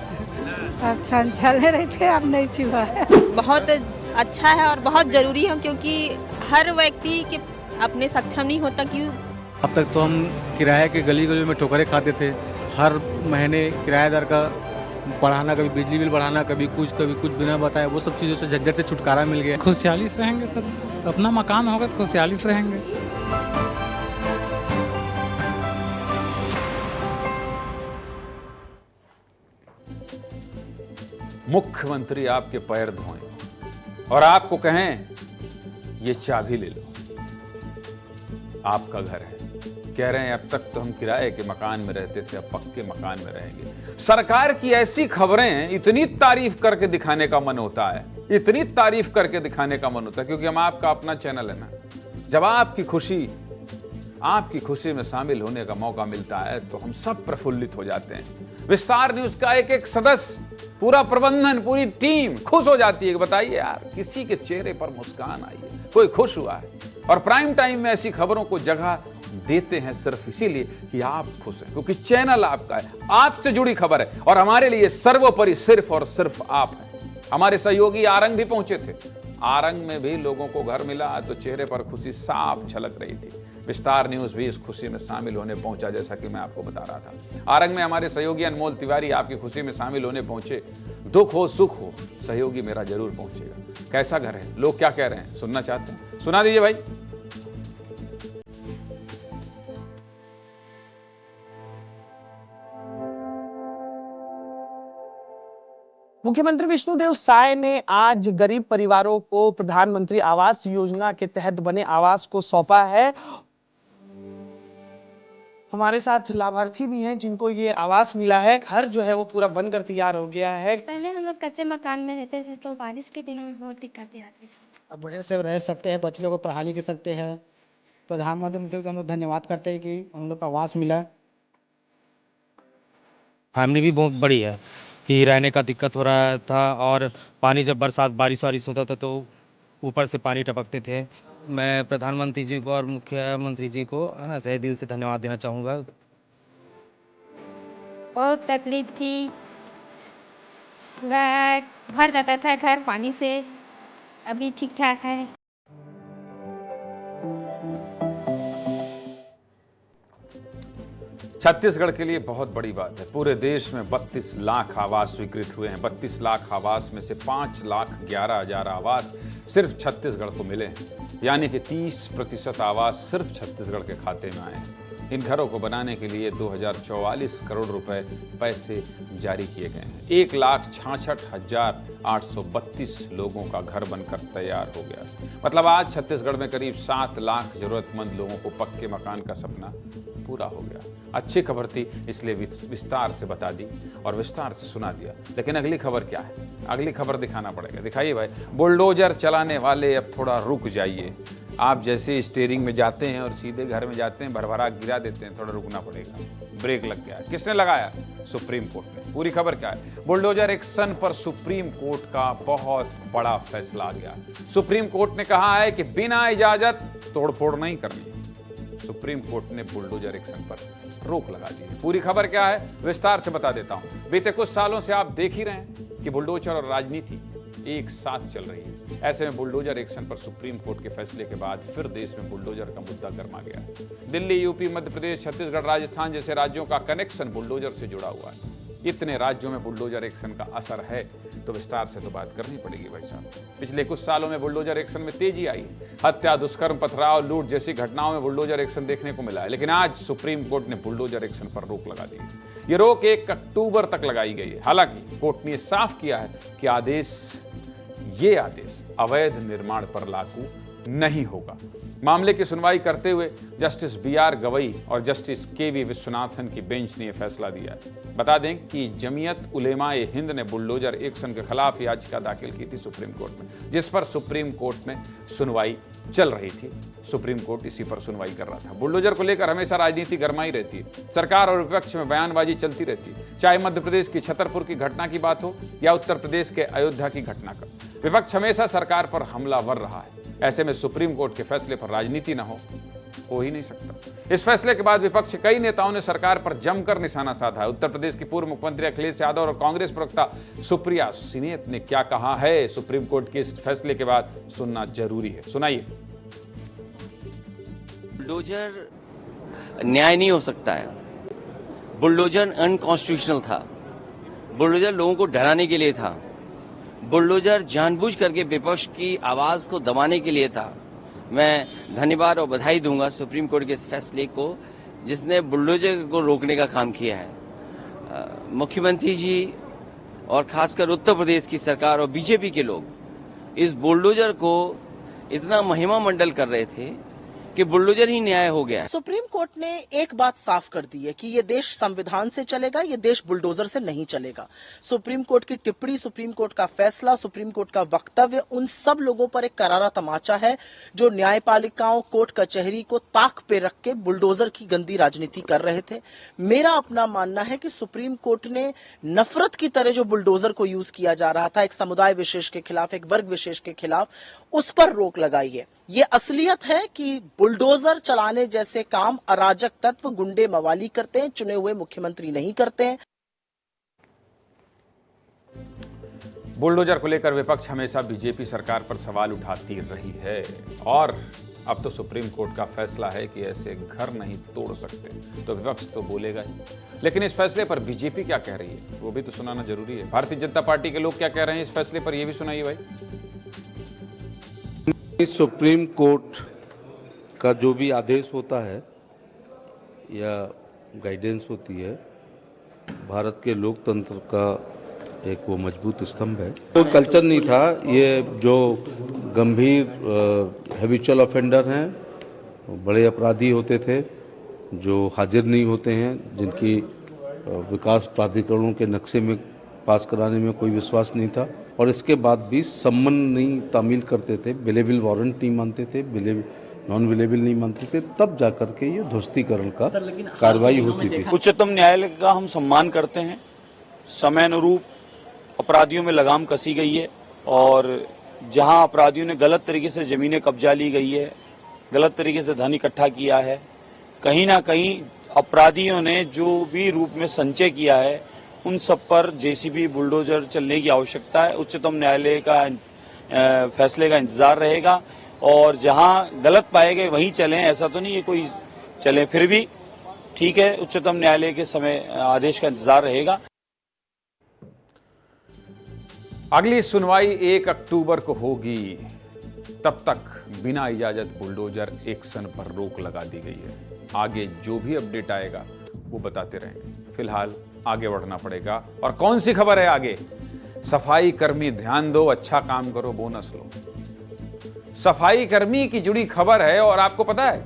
अब चले रहे थे, अब नहीं छुआ है। बहुत अच्छा है और बहुत ज़रूरी है, क्योंकि हर व्यक्ति के अपने सक्षम नहीं होता कि अब तक तो हम किराए के गली गली में ठोकरें खाते थे। हर महीने किराएदार का बढ़ाना, कभी बिजली बिल बढ़ाना, कभी कुछ बिना बताए, वो सब चीज़ों से झंझट से छुटकारा मिल गया। खुशहाली से रहेंगे सर, अपना मकान होगा तो खुशहाली से रहेंगे। मुख्यमंत्री आपके पैर धोएं और आपको कहें ये चाबी ले लो, आपका घर है। कह रहे हैं अब तक तो हम किराए के मकान में रहते थे, अब पक्के मकान में रहेंगे। सरकार की ऐसी खबरें इतनी तारीफ करके दिखाने का मन होता है, इतनी तारीफ करके दिखाने का मन होता है, क्योंकि हम आपका अपना चैनल है ना। जब आपकी खुशी में शामिल होने का मौका मिलता है तो हम सब प्रफुल्लित हो जाते हैं। विस्तार न्यूज का एक एक सदस्य, पूरा प्रबंधन, पूरी टीम खुश हो जाती है। बताइए यार, किसी के चेहरे पर मुस्कान आई है, कोई खुश हुआ है। और प्राइम टाइम में ऐसी खबरों को जगह देते हैं सिर्फ इसीलिए कि आप खुश हैं, क्योंकि चैनल आपका है, आपसे जुड़ी खबर है। और हमारे लिए सर्वोपरि सिर्फ और सिर्फ आप हैं। हमारे सहयोगी आरंग भी पहुंचे थे, आरंग में भी लोगों को घर मिला तो चेहरे पर खुशी साफ झलक रही थी। विस्तार न्यूज भी इस खुशी में शामिल होने पहुंचा, जैसा कि मैं आपको बता रहा था। आरंग में हमारे सहयोगी अनमोल तिवारी आपकी खुशी में शामिल होने पहुंचे। दुख हो सुख हो, सहयोगी मेरा जरूर पहुंचेगा। कैसा घर है, लोग क्या कह रहे हैं, सुनना चाहते हैं? सुना दीजिए भाई। मुख्यमंत्री विष्णुदेव साय ने आज गरीब परिवारों को प्रधानमंत्री आवास योजना के तहत बने आवास को सौंपा है। हमारे साथ लाभार्थी भी हैं जिनको ये आवास मिला है। घर जो है वो पूरा बनकर तैयार हो गया है। पहले हम लोग कच्चे मकान में रहते थे तो बारिश के दिनों में बहुत दिक्कतें आती थी। अब बढ़िया से रह सकते हैं, बच्चों को पढ़ा लिख सकते हैं। प्रधानमंत्री को हम लोग धन्यवाद करते हैं कि हम लोग को आवास मिला। फैमिली भी बहुत बड़ी है कि रहने का दिक्कत हो रहा था, और पानी जब बरसात बारिश वारिश होता था तो ऊपर से पानी टपकते थे। मैं प्रधानमंत्री जी को और मुख्यमंत्री जी को सही दिल से धन्यवाद देना चाहूँगा। बहुत तकलीफ थी, भर जाता था घर पानी से, अभी ठीक ठाक है। छत्तीसगढ़ के लिए बहुत बड़ी बात है। पूरे देश में 32 लाख आवास स्वीकृत हुए हैं। 32 लाख आवास में से 5,11,000 आवास सिर्फ छत्तीसगढ़ को मिले हैं, यानी कि 30% आवास सिर्फ छत्तीसगढ़ के खाते में आए हैं। इन घरों को बनाने के लिए 2044 करोड़ रुपए पैसे जारी किए गए हैं। 1,66,832 लोगों का घर बनकर तैयार हो गया। मतलब आज छत्तीसगढ़ में करीब 7 लाख जरूरतमंद लोगों को पक्के मकान का सपना पूरा हो गया। अच्छी खबर थी, इसलिए विस्तार से बता दी और विस्तार से सुना दिया। लेकिन अगली खबर क्या है? अगली खबर दिखाना पड़ेगा। दिखाइए भाई। बुलडोजर चलाने वाले अब थोड़ा रुक जाइए। आप जैसे स्टीयरिंग में जाते हैं और सीधे घर में जाते हैं, भरभरा गिरा देते हैं, थोड़ा रुकना पड़ेगा। ब्रेक लग गया। किसने लगाया? सुप्रीम कोर्ट ने। पूरी खबर क्या है? बुलडोजर एक्शन पर सुप्रीम कोर्ट का बहुत बड़ा फैसला आ गया। सुप्रीम कोर्ट ने कहा है कि बिना इजाजत तोड़फोड़ नहीं करनी। सुप्रीम कोर्ट ने बुलडोजर एक्शन पर रोक लगा दी है। पूरी खबर क्या है? विस्तार से बता देता हूं। बीते कुछ सालों से आप देख ही रहे हैं कि बुलडोजर और राजनीति एक साथ चल रही है। ऐसे में बुलडोजर एक्शन पर सुप्रीम कोर्ट के फैसले के बाद फिर देश में बुलडोजर का मुद्दा गर्मा गया है। दिल्ली, यूपी, मध्य प्रदेश, छत्तीसगढ़, राजस्थान जैसे राज्यों का कनेक्शन बुलडोजर से जुड़ा हुआ है। इतने राज्यों में बुलडोजर एक्शन का असर है तो विस्तार से तो बात करनी पड़ेगी भाई साहब। पिछले कुछ सालों में बुलडोजर एक्शन में तेजी आई है। हत्या, दुष्कर्म, पथराव, लूट जैसी घटनाओं में बुलडोजर एक्शन देखने को मिला है। लेकिन आज सुप्रीम कोर्ट ने बुलडोजर एक्शन पर रोक लगा दी है। ये रोक 1 अक्टूबर तक लगाई गई है। हालांकि कोर्ट ने साफ किया है कि ये आदेश अवैध निर्माण पर लागू नहीं होगा। मामले की सुनवाई करते हुए जस्टिस BR गवई और जस्टिस KV विश्वनाथन की बेंच ने यह फैसला दिया है। बता दें कि जमीयत उलेमाए हिंद ने बुलडोजर एक्शन के खिलाफ याचिका दाखिल की थी सुप्रीम कोर्ट में, जिस पर सुप्रीम कोर्ट में सुनवाई चल रही थी। सुप्रीम कोर्ट इसी पर सुनवाई कर रहा था। बुलडोजर को लेकर हमेशा राजनीति गरमाई रहती है। सरकार और विपक्ष में बयानबाजी चलती रहती है, चाहे मध्य प्रदेश की छतरपुर की घटना की बात हो या उत्तर प्रदेश के अयोध्या की घटना का। विपक्ष हमेशा सरकार पर हमलावर रहा है। ऐसे में सुप्रीम कोर्ट के फैसले पर राजनीति न हो ही नहीं सकता। इस फैसले के बाद विपक्ष के कई नेताओं ने सरकार पर जमकर निशाना साधा है। उत्तर प्रदेश की पूर्व मुख्यमंत्री अखिलेश यादव और कांग्रेस प्रवक्ता सुप्रिया सिनेत ने क्या कहा है सुप्रीम कोर्ट के इस फैसले के बाद, सुनना जरूरी है। सुनाइए। बुलडोजर न्याय नहीं हो सकता है। बुलडोजर अनकॉन्स्टिट्यूशनल था। बुलडोजर लोगों को डराने के लिए था। बुलडोजर जानबूझ करके विपक्ष की आवाज को दबाने के लिए था। मैं धन्यवाद और बधाई दूंगा सुप्रीम कोर्ट के इस फैसले को, जिसने बुलडोजर को रोकने का काम किया है। मुख्यमंत्री जी और खासकर उत्तर प्रदेश की सरकार और बीजेपी के लोग इस बुलडोजर को इतना महिमा मंडल कर रहे थे कि बुलडोजर ही न्याय हो गया। सुप्रीम कोर्ट ने एक बात साफ कर दी है कि ये देश संविधान से चलेगा, ये देश बुलडोजर से नहीं चलेगा। सुप्रीम कोर्ट की टिप्पणी, सुप्रीम कोर्ट का फैसला, सुप्रीम कोर्ट का वक्तव्य उन सब लोगों पर एक करारा तमाचा है जो न्यायपालिकाओं, कोर्ट कचहरी को ताक पे रख के बुलडोजर की गंदी राजनीति कर रहे थे। मेरा अपना मानना है कि सुप्रीम कोर्ट ने नफरत की तरह जो बुलडोजर को यूज किया जा रहा था एक समुदाय विशेष के खिलाफ, एक वर्ग विशेष के खिलाफ, उस पर रोक लगाई है। ये असलियत है कि बुलडोजर चलाने जैसे काम अराजक तत्व, गुंडे, मवाली करते हैं, चुने हुए मुख्यमंत्री नहीं करते हैं। बुलडोजर को लेकर विपक्ष हमेशा बीजेपी सरकार पर सवाल उठाती रही है और अब तो सुप्रीम कोर्ट का फैसला है कि ऐसे घर नहीं तोड़ सकते, तो विपक्ष तो बोलेगा ही। लेकिन इस फैसले पर बीजेपी क्या कह रही है वो भी तो सुनाना जरूरी है। भारतीय जनता पार्टी के लोग क्या कह रहे हैं इस फैसले पर, ये भी सुनाइए भाई। सुप्रीम कोर्ट का जो भी आदेश होता है या गाइडेंस होती है, भारत के लोकतंत्र का एक वो मजबूत स्तंभ है। तो कल्चर नहीं था। ये जो गंभीर हैबिचुअल ऑफेंडर हैं, बड़े अपराधी होते थे जो हाजिर नहीं होते हैं, जिनकी विकास प्राधिकरणों के नक्शे में पास कराने में कोई विश्वास नहीं था, और इसके बाद भी सम्मन नहीं तामील करते थे, बिलेबल वारंट नहीं मानते थे, नॉन अवेलेबल नहीं मानते थे, तब जा करके ये ध्वस्तीकरण का कार्रवाई होती थी। उच्चतम न्यायालय का हम सम्मान करते हैं। समय अनुरूप अपराधियों में लगाम कसी गई है और जहां अपराधियों ने गलत तरीके से जमीनें कब्जा ली गई है, गलत तरीके से धन इकट्ठा किया है, कहीं ना कहीं अपराधियों ने जो भी रूप में संचय किया है उन सब पर जेसीबी बुलडोजर चलने की आवश्यकता है। उच्चतम न्यायालय का फैसले का इंतजार रहेगा और जहां गलत पाए गए वहीं चलें, ऐसा तो नहीं है कोई चले, फिर भी ठीक है, उच्चतम न्यायालय के समय आदेश का इंतजार रहेगा। अगली सुनवाई 1 अक्टूबर को होगी। तब तक बिना इजाजत बुलडोजर एक्शन पर रोक लगा दी गई है। आगे जो भी अपडेट आएगा वो बताते रहेंगे। फिलहाल आगे बढ़ना पड़ेगा। और कौन सी खबर है आगे? सफाई कर्मी ध्यान दो, अच्छा काम करो, बोनस लो। सफाई कर्मी की जुड़ी खबर है। और आपको पता है,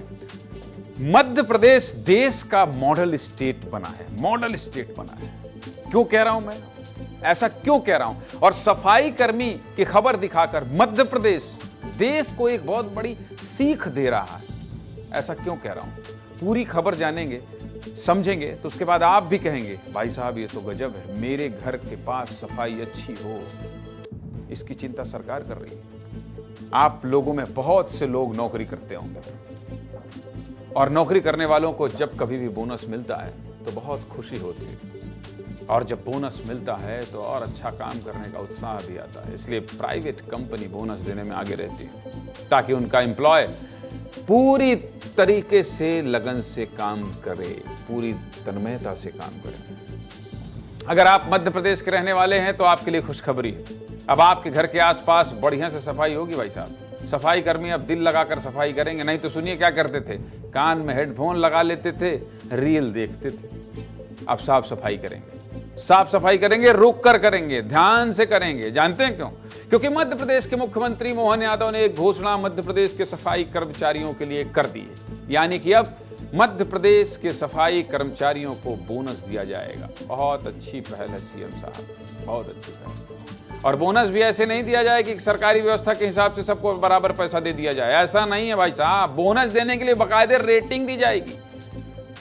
मध्य प्रदेश देश का मॉडल स्टेट बना है। मॉडल स्टेट बना है। क्यों कह रहा हूं मैं ऐसा, क्यों कह रहा हूं? और सफाई कर्मी की खबर दिखाकर मध्य प्रदेश देश को एक बहुत बड़ी सीख दे रहा है। ऐसा क्यों कह रहा हूं? पूरी खबर जानेंगे, समझेंगे, तो उसके बाद आप भी कहेंगे भाई साहब ये तो गजब है, मेरे घर के पास सफाई अच्छी हो, इसकी चिंता सरकार कर रही है। आप लोगों में बहुत से लोग नौकरी करते होंगे और नौकरी करने वालों को जब कभी भी बोनस मिलता है तो बहुत खुशी होती है। और जब बोनस मिलता है तो और अच्छा काम करने का उत्साह भी आता है। इसलिए प्राइवेट कंपनी बोनस देने में आगे रहती है ताकि उनका एम्प्लॉय पूरी तरीके से लगन से काम करे, पूरी तन्मयता से काम करे। अगर आप मध्य प्रदेश के रहने वाले हैं तो आपके लिए खुशखबरी है। अब आपके घर के आसपास बढ़िया से सफाई होगी भाई साहब। सफाई कर्मी अब दिल लगाकर सफाई करेंगे। नहीं तो सुनिए क्या करते थे, कान में हेडफोन लगा लेते थे, रील देखते थे। अब साफ सफाई करेंगे, साफ सफाई करेंगे, रुक कर करेंगे, ध्यान से करेंगे। जानते हैं क्यों? क्योंकि मध्य प्रदेश के मुख्यमंत्री मोहन यादव ने एक घोषणा मध्य प्रदेश के सफाई कर्मचारियों के लिए कर दी है। यानी कि अब मध्य प्रदेश के सफाई कर्मचारियों को बोनस दिया जाएगा। बहुत अच्छी पहल है सीएम साहब, बहुत अच्छी पहल। और बोनस भी ऐसे नहीं दिया जाए कि सरकारी व्यवस्था के हिसाब से सबको बराबर पैसा दे दिया जाए। ऐसा नहीं है भाई साहब। बोनस देने के लिए बाकायदे रेटिंग दी जाएगी।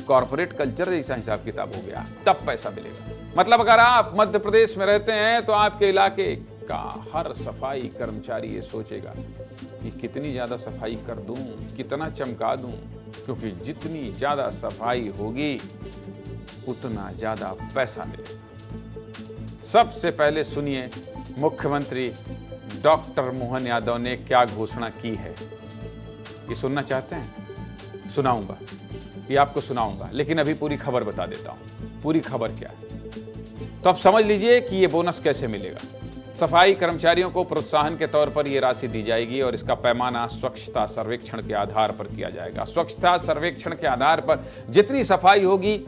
कॉर्पोरेट कल्चर जैसा हिसाब किताब हो गया, तब पैसा मिलेगा। मतलब अगर आप मध्य प्रदेश में रहते हैं तो आपके इलाके का हर सफाई कर्मचारी ये सोचेगा कि कितनी ज्यादा सफाई कर दूं, कितना चमका दूं, क्योंकि जितनी ज्यादा सफाई होगी उतना ज्यादा पैसा मिलेगा। सबसे पहले सुनिए मुख्यमंत्री डॉक्टर मोहन यादव ने क्या घोषणा की है। ये सुनना चाहते हैं? सुनाऊंगा, ये आपको सुनाऊंगा, लेकिन अभी पूरी खबर बता देता हूं। पूरी खबर क्या है तो आप समझ लीजिए कि ये बोनस कैसे मिलेगा। सफाई कर्मचारियों को प्रोत्साहन के तौर पर यह राशि दी जाएगी और इसका पैमाना स्वच्छता सर्वेक्षण के आधार पर किया जाएगा। स्वच्छता सर्वेक्षण के आधार पर जितनी सफाई होगी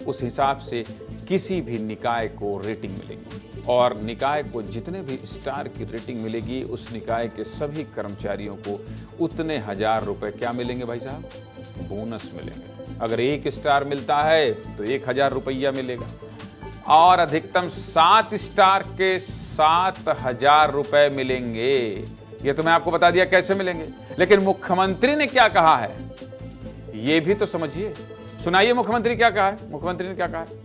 उस हिसाब से किसी भी निकाय को रेटिंग मिलेगी और निकाय को जितने भी स्टार की रेटिंग मिलेगी उस निकाय के सभी कर्मचारियों को उतने 1000 रुपए क्या मिलेंगे भाई साहब? बोनस मिलेंगे। अगर 1 स्टार मिलता है तो 1000 रुपया मिलेगा और अधिकतम 7 स्टार के 7000 रुपए मिलेंगे। ये तो मैं आपको बता दिया कैसे मिलेंगे, लेकिन मुख्यमंत्री ने क्या कहा है ये भी तो समझिए। सुनाइए मुख्यमंत्री क्या कहा है। मुख्यमंत्री ने क्या कहा है?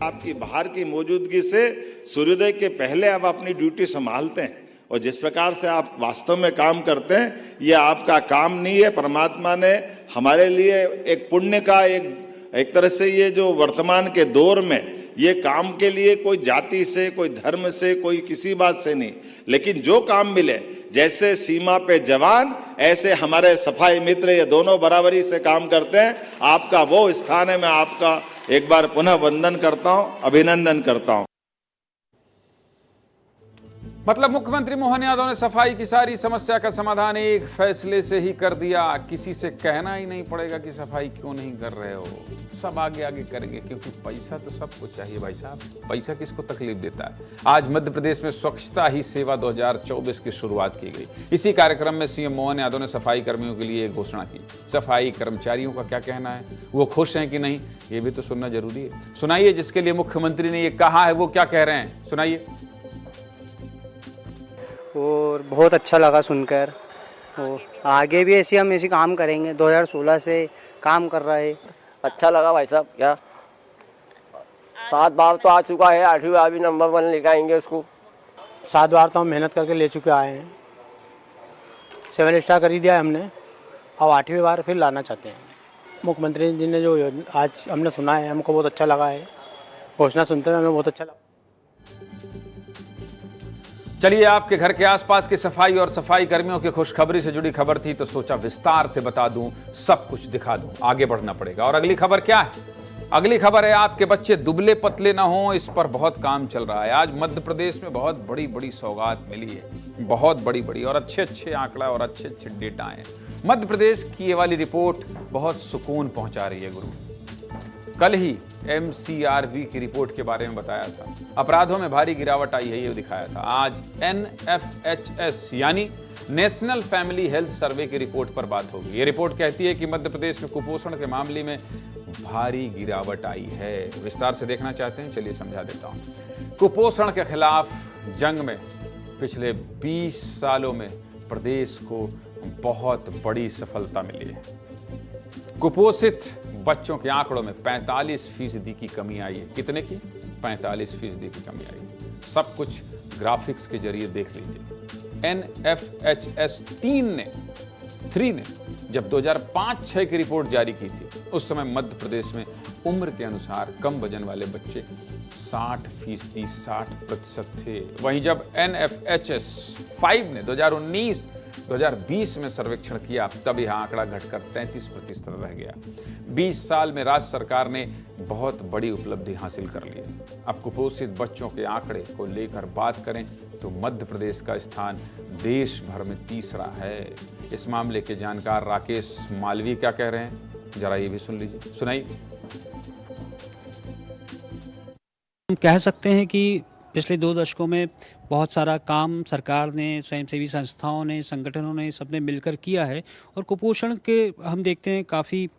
आपकी बाहर की मौजूदगी से सूर्योदय के पहले आप अपनी ड्यूटी संभालते हैं और जिस प्रकार से आप वास्तव में काम करते हैं ये आपका काम नहीं है। परमात्मा ने हमारे लिए एक पुण्य का एक तरह से ये जो वर्तमान के दौर में ये काम के लिए कोई जाति से, कोई धर्म से, कोई किसी बात से नहीं, लेकिन जो काम मिले, जैसे सीमा पे जवान ऐसे हमारे सफाई मित्र, ये दोनों बराबरी से काम करते हैं। आपका वो स्थान है। मैं आपका एक बार पुनः वंदन करता हूं, अभिनंदन करता हूं। मतलब मुख्यमंत्री मोहन यादव ने सफाई की सारी समस्या का समाधान एक फैसले से ही कर दिया। किसी से कहना ही नहीं पड़ेगा कि सफाई क्यों नहीं कर रहे हो, सब आगे आगे करेंगे, क्योंकि पैसा तो सबको चाहिए भाई साहब। पैसा किसको तकलीफ देता है। आज मध्य प्रदेश में स्वच्छता ही सेवा 2024 की शुरुआत की गई। इसी कार्यक्रम में सीएम मोहन यादव ने सफाई कर्मियों के लिए घोषणा की। सफाई कर्मचारियों का क्या कहना है, वो खुश हैं कि नहीं, ये भी तो सुनना जरूरी है। सुनाइए जिसके लिए मुख्यमंत्री ने ये कहा है वो क्या कह रहे हैं, सुनाइए। और बहुत अच्छा लगा सुनकर। वो आगे भी ऐसे हम ऐसे काम करेंगे। 2016 से काम कर रहा है। अच्छा लगा भाई साहब। क्या 7 बार तो आ चुका है, 8वीं बार भी नंबर 1 लेकर आएंगे उसको। 7 बार तो हम मेहनत करके ले चुके आए हैं। 7 स्टार कर ही दिया है हमने, अब 8वीं बार फिर लाना चाहते हैं। मुख्यमंत्री जी ने जो आज हमने सुना है, हमको बहुत अच्छा लगा है। घोषणा सुनते हुए हमें बहुत अच्छा लगा। चलिए, आपके घर के आसपास की सफाई और सफाई कर्मियों की खुशखबरी से जुड़ी खबर थी, तो सोचा विस्तार से बता दूं, सब कुछ दिखा दूं। आगे बढ़ना पड़ेगा। और अगली खबर क्या है? अगली खबर है आपके बच्चे दुबले पतले ना हो, इस पर बहुत काम चल रहा है। आज मध्य प्रदेश में बहुत बड़ी बड़ी सौगात मिली है, बहुत बड़ी बड़ी और अच्छे अच्छे आंकड़ा और अच्छे अच्छे डेटा हैं। मध्य प्रदेश की ये वाली रिपोर्ट बहुत सुकून पहुंचा रही है गुरु। कल ही MCRB की रिपोर्ट के बारे में बताया था, अपराधों में भारी गिरावट आई है, ये दिखाया था। आज NFHS यानी नेशनल फैमिली हेल्थ सर्वे की रिपोर्ट पर बात होगी। ये रिपोर्ट कहती है कि मध्य प्रदेश में कुपोषण के मामले में भारी गिरावट आई है। विस्तार से देखना चाहते हैं, चलिए समझा देता हूं। कुपोषण के खिलाफ जंग में पिछले 20 सालों में प्रदेश को बहुत बड़ी सफलता मिली है। कुपोषित बच्चों के आंकड़ों में 45% की कमी आई है। कितने की? 45% की कमी आई है। सब कुछ ग्राफिक्स के जरिए देख लीजिए। NFHS 3 ने जब 2005-06 की रिपोर्ट जारी की थी, उस समय मध्य प्रदेश में उम्र के अनुसार कम वजन वाले बच्चे 60% थे। वहीं जब NFHS 5 ने 2019-2020 में सर्वेक्षण किया, तब यह आंकड़ा घटकर 33% रह गया। 20 साल में राज्य सरकार ने बहुत बड़ी उपलब्धि हासिल कर ली है। अब कुपोषित बच्चों के आंकड़े को लेकर बात करें तो मध्य प्रदेश का स्थान देश भर में 3रा है। इस मामले के जानकार राकेश मालवीय क्या कह रहे हैं, जरा ये भी सुन लीजिए, सुनाइए। हम कह सकते हैं कि पिछले 2 दशकों में बहुत सारा काम सरकार ने, स्वयंसेवी संस्थाओं ने, संगठनों ने, सबने मिलकर किया है। और कुपोषण के हम देखते हैं काफ़ी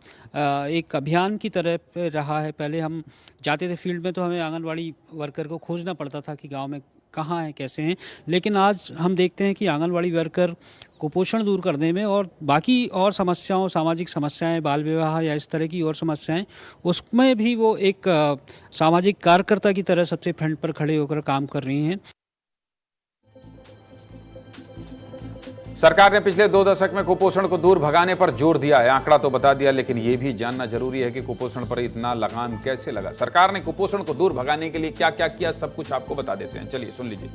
एक अभियान की तरह रहा है। पहले हम जाते थे फील्ड में तो हमें आंगनवाड़ी वर्कर को खोजना पड़ता था कि गांव में कहाँ हैं, कैसे हैं। लेकिन आज हम देखते हैं कि आंगनवाड़ी वर्कर कुपोषण दूर करने में और बाकी और समस्याओं, सामाजिक समस्याएं, बाल विवाह या इस तरह की और समस्याएं, उसमें भी वो एक सामाजिक कार्यकर्ता की तरह सबसे फ्रंट पर खड़े होकर काम कर रही हैं। सरकार ने पिछले 2 दशक में कुपोषण को दूर भगाने पर जोर दिया है। आंकड़ा तो बता दिया, लेकिन यह भी जानना जरूरी है कि कुपोषण पर इतना लगाम कैसे लगा। सरकार ने कुपोषण को दूर भगाने के लिए क्या क्या किया, सब कुछ आपको बता देते हैं। चलिए सुन लीजिए।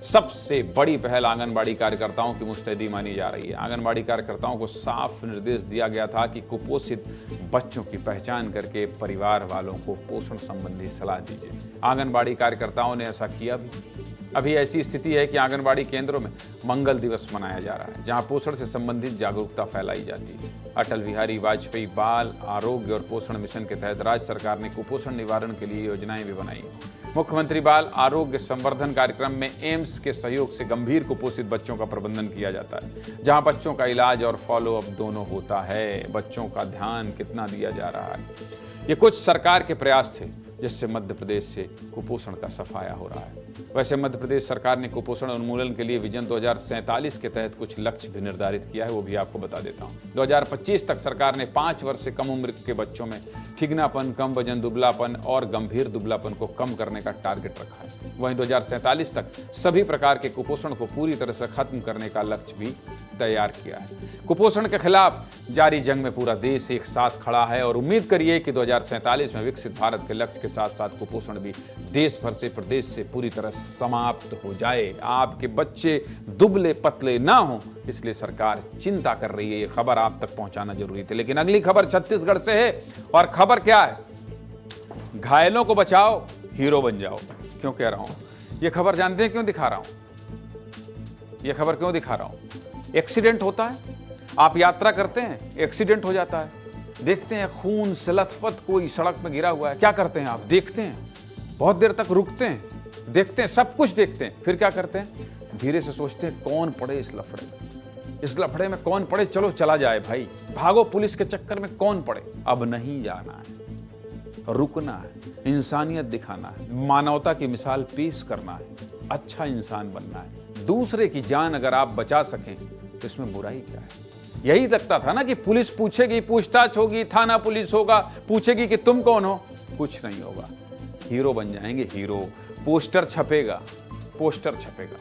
सबसे बड़ी पहल आंगनबाड़ी कार्यकर्ताओं की मुस्तैदी मानी जा रही है। आंगनबाड़ी कार्यकर्ताओं को साफ निर्देश दिया गया था कि कुपोषित बच्चों की पहचान करके परिवार वालों को पोषण संबंधी सलाह दीजिए। आंगनबाड़ी कार्यकर्ताओं ने ऐसा किया भी। अभी ऐसी स्थिति है कि आंगनबाड़ी केंद्रों में मंगल दिवस मनाया जा रहा है, जहां पोषण से संबंधित जागरूकता फैलाई जाती है। अटल बिहारी वाजपेयी बाल आरोग्य और पोषण मिशन के तहत राज्य सरकार ने कुपोषण निवारण के लिए योजनाएं भी बनाई। मुख्यमंत्री बाल आरोग्य संवर्धन कार्यक्रम में एम्स के सहयोग से गंभीर कुपोषित बच्चों का प्रबंधन किया जाता है, जहां बच्चों का इलाज और फॉलो अप दोनों होता है। बच्चों का ध्यान कितना दिया जा रहा है, ये कुछ सरकार के प्रयास थे जिससे मध्य प्रदेश से कुपोषण का सफाया हो रहा है। वैसे मध्य प्रदेश सरकार ने कुपोषण उन्मूलन के लिए विजन 2047 के तहत कुछ लक्ष्य भी निर्धारित किया है, वो भी आपको बता देता हूँ। 2025 तक सरकार ने 5 वर्ष से कम उम्र के बच्चों में ठिगनापन, कम वजन, दुबलापन और गंभीर दुबलापन को कम करने का टारगेट रखा है। वहीं 2047 तक सभी प्रकार के कुपोषण को पूरी तरह से खत्म करने का लक्ष्य भी तैयार किया है। कुपोषण के खिलाफ जारी जंग में पूरा देश एक साथ खड़ा है और उम्मीद करिए कि 2047 में विकसित भारत के लक्ष्य के साथ साथ कुपोषण भी देश भर से, प्रदेश से पूरी तरह समाप्त हो जाए। आपके बच्चे दुबले पतले ना हो, इसलिए सरकार चिंता कर रही है। ये खबर आप तक पहुंचाना जरूरी थी। लेकिन अगली खबर छत्तीसगढ़ से है, और खबर क्या है? घायलों को बचाओ, हीरो बन जाओ। क्यों कह रहा हूं ये खबर? जानते हैं क्यों दिखा रहा हूं ये खबर? क्यों दिखा रहा हूं? एक्सीडेंट होता है, आप यात्रा करते हैं, एक्सीडेंट हो जाता है, देखते हैं खून से लथपथ कोई सड़क में गिरा हुआ है, क्या करते हैं आप? देखते हैं, बहुत देर तक रुकते हैं, देखते हैं, सब कुछ देखते हैं, फिर क्या करते हैं? धीरे से सोचते हैं कौन पड़े इस लफड़े में कौन पड़े, चलो चला जाए भाई, भागो, पुलिस के चक्कर में कौन पड़े। अब नहीं जाना है, रुकना है, इंसानियत दिखाना है, मानवता की मिसाल पेश करना है, अच्छा इंसान बनना है। दूसरे की जान अगर आप बचा सकें तो इसमें बुराई क्या है? यही लगता था ना कि पुलिस पूछेगी, पूछताछ होगी, थाना पुलिस होगा, पूछेगी कि तुम कौन हो, कुछ नहीं होगा। हीरो बन जाएंगे, हीरो। पोस्टर छपेगा, पोस्टर छपेगा।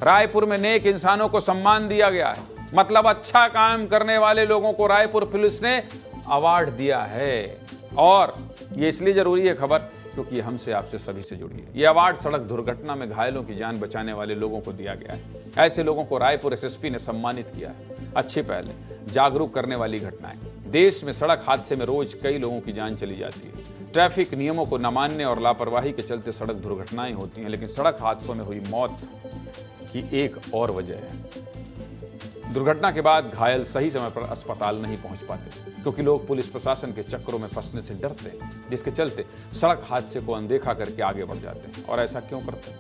रायपुर में नेक इंसानों को सम्मान दिया गया है, मतलब अच्छा काम करने वाले लोगों को रायपुर पुलिस ने अवार्ड दिया है। और ये इसलिए जरूरी है खबर क्योंकि हमसे, आपसे, सभी से जुड़ी है। ये अवार्ड सड़क दुर्घटना में घायलों की जान बचाने वाले लोगों को दिया गया है। ऐसे लोगों को रायपुर एसएसपी ने सम्मानित किया है। अच्छी पहल है, जागरूक करने वाली घटनाएं। देश में सड़क हादसे में रोज कई लोगों की जान चली जाती है। ट्रैफिक नियमों को न मानने और लापरवाही के चलते सड़क दुर्घटनाएं होती हैं, लेकिन सड़क हादसों में हुई मौत की एक और वजह है। दुर्घटना के बाद घायल सही समय पर अस्पताल नहीं पहुंच पाते क्योंकि लोग पुलिस प्रशासन के चक्करों में फंसने से डरते हैं, जिसके चलते सड़क हादसे को अनदेखा करके आगे बढ़ जाते हैं। और ऐसा क्यों करते हैं?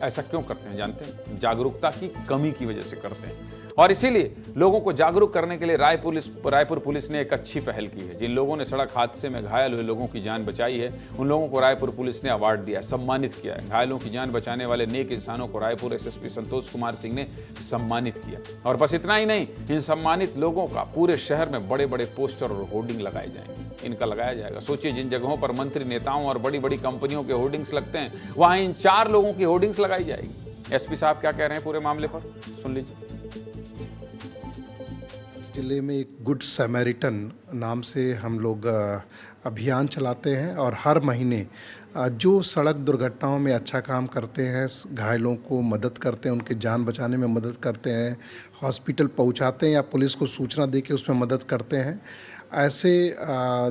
ऐसा क्यों करते हैं जानते हैं? जागरूकता की कमी की वजह से करते हैं। और इसीलिए लोगों को जागरूक करने के लिए रायपुर पुलिस ने एक अच्छी पहल की है। जिन लोगों ने सड़क हादसे में घायल हुए लोगों की जान बचाई है, उन लोगों को रायपुर पुलिस ने अवार्ड दिया है, सम्मानित किया है। घायलों की जान बचाने वाले नेक इंसानों को रायपुर एसएसपी संतोष कुमार सिंह ने सम्मानित किया। और बस इतना ही नहीं, इन सम्मानित लोगों का पूरे शहर में बड़े बड़े पोस्टर और होर्डिंग लगाए जाएंगे। इनका लगाया जाएगा। सोचिए, जिन जगहों पर मंत्री, नेताओं और बड़ी बड़ी कंपनियों के होर्डिंग्स लगते हैं, वहां इन 4 लोगों की होर्डिंग्स लगाई जाएगी। एसपी साहब क्या कह रहे हैं पूरे मामले पर, सुन लीजिए। जिले में एक गुड सैमरिटन नाम से हम लोग अभियान चलाते हैं और हर महीने जो सड़क दुर्घटनाओं में अच्छा काम करते हैं, घायलों को मदद करते हैं, उनकी जान बचाने में मदद करते हैं, हॉस्पिटल पहुंचाते हैं या पुलिस को सूचना देके उसमें मदद करते हैं, ऐसे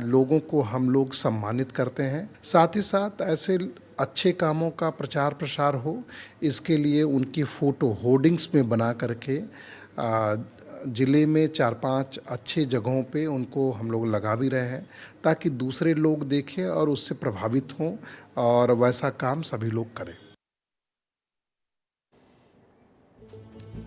लोगों को हम लोग सम्मानित करते हैं। साथ ही साथ ऐसे अच्छे कामों का प्रचार प्रसार हो, इसके लिए उनकी फ़ोटो होर्डिंग्स में बना करके ज़िले में 4-5 अच्छे जगहों पे उनको हम लोग लगा भी रहे हैं ताकि दूसरे लोग देखें और उससे प्रभावित हों और वैसा काम सभी लोग करें।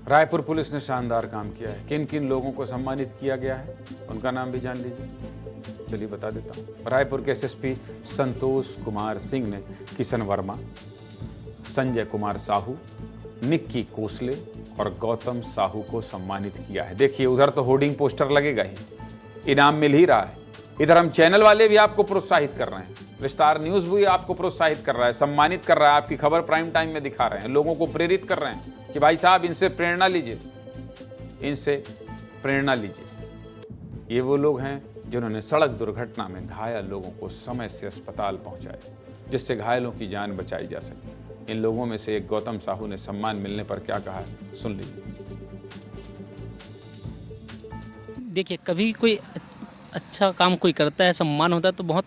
रायपुर पुलिस ने शानदार काम किया है। किन किन लोगों को सम्मानित किया गया है, उनका नाम भी जान लीजिए। चलिए बता देता हूँ। रायपुर के एसएसपी संतोष कुमार सिंह ने किशन वर्मा, संजय कुमार साहू, निक्की कोसले और गौतम साहू को सम्मानित किया है। देखिए, उधर तो होर्डिंग पोस्टर लगेगा ही, इनाम मिल ही रहा है। इधर हम चैनल वाले भी आपको प्रोत्साहित कर रहे हैं, विस्तार न्यूज भी आपको प्रोत्साहित कर रहा है, सम्मानित कर रहा है, आपकी खबर प्राइम टाइम में दिखा रहे हैं, लोगों को प्रेरित कर रहे हैं कि भाई साहब इनसे प्रेरणा लीजिए, इनसे प्रेरणा लीजिए। ये वो लोग हैं जिन्होंने सड़क दुर्घटना में घायल लोगों को समय से अस्पताल पहुंचाया, जिससे घायलों की जान बचाई जा सके। इन लोगों में से एक गौतम साहू ने सम्मान मिलने पर क्या कहा, सुन लीजिए। देखिए, कभी कोई अच्छा काम कोई करता है, सम्मान होता है तो बहुत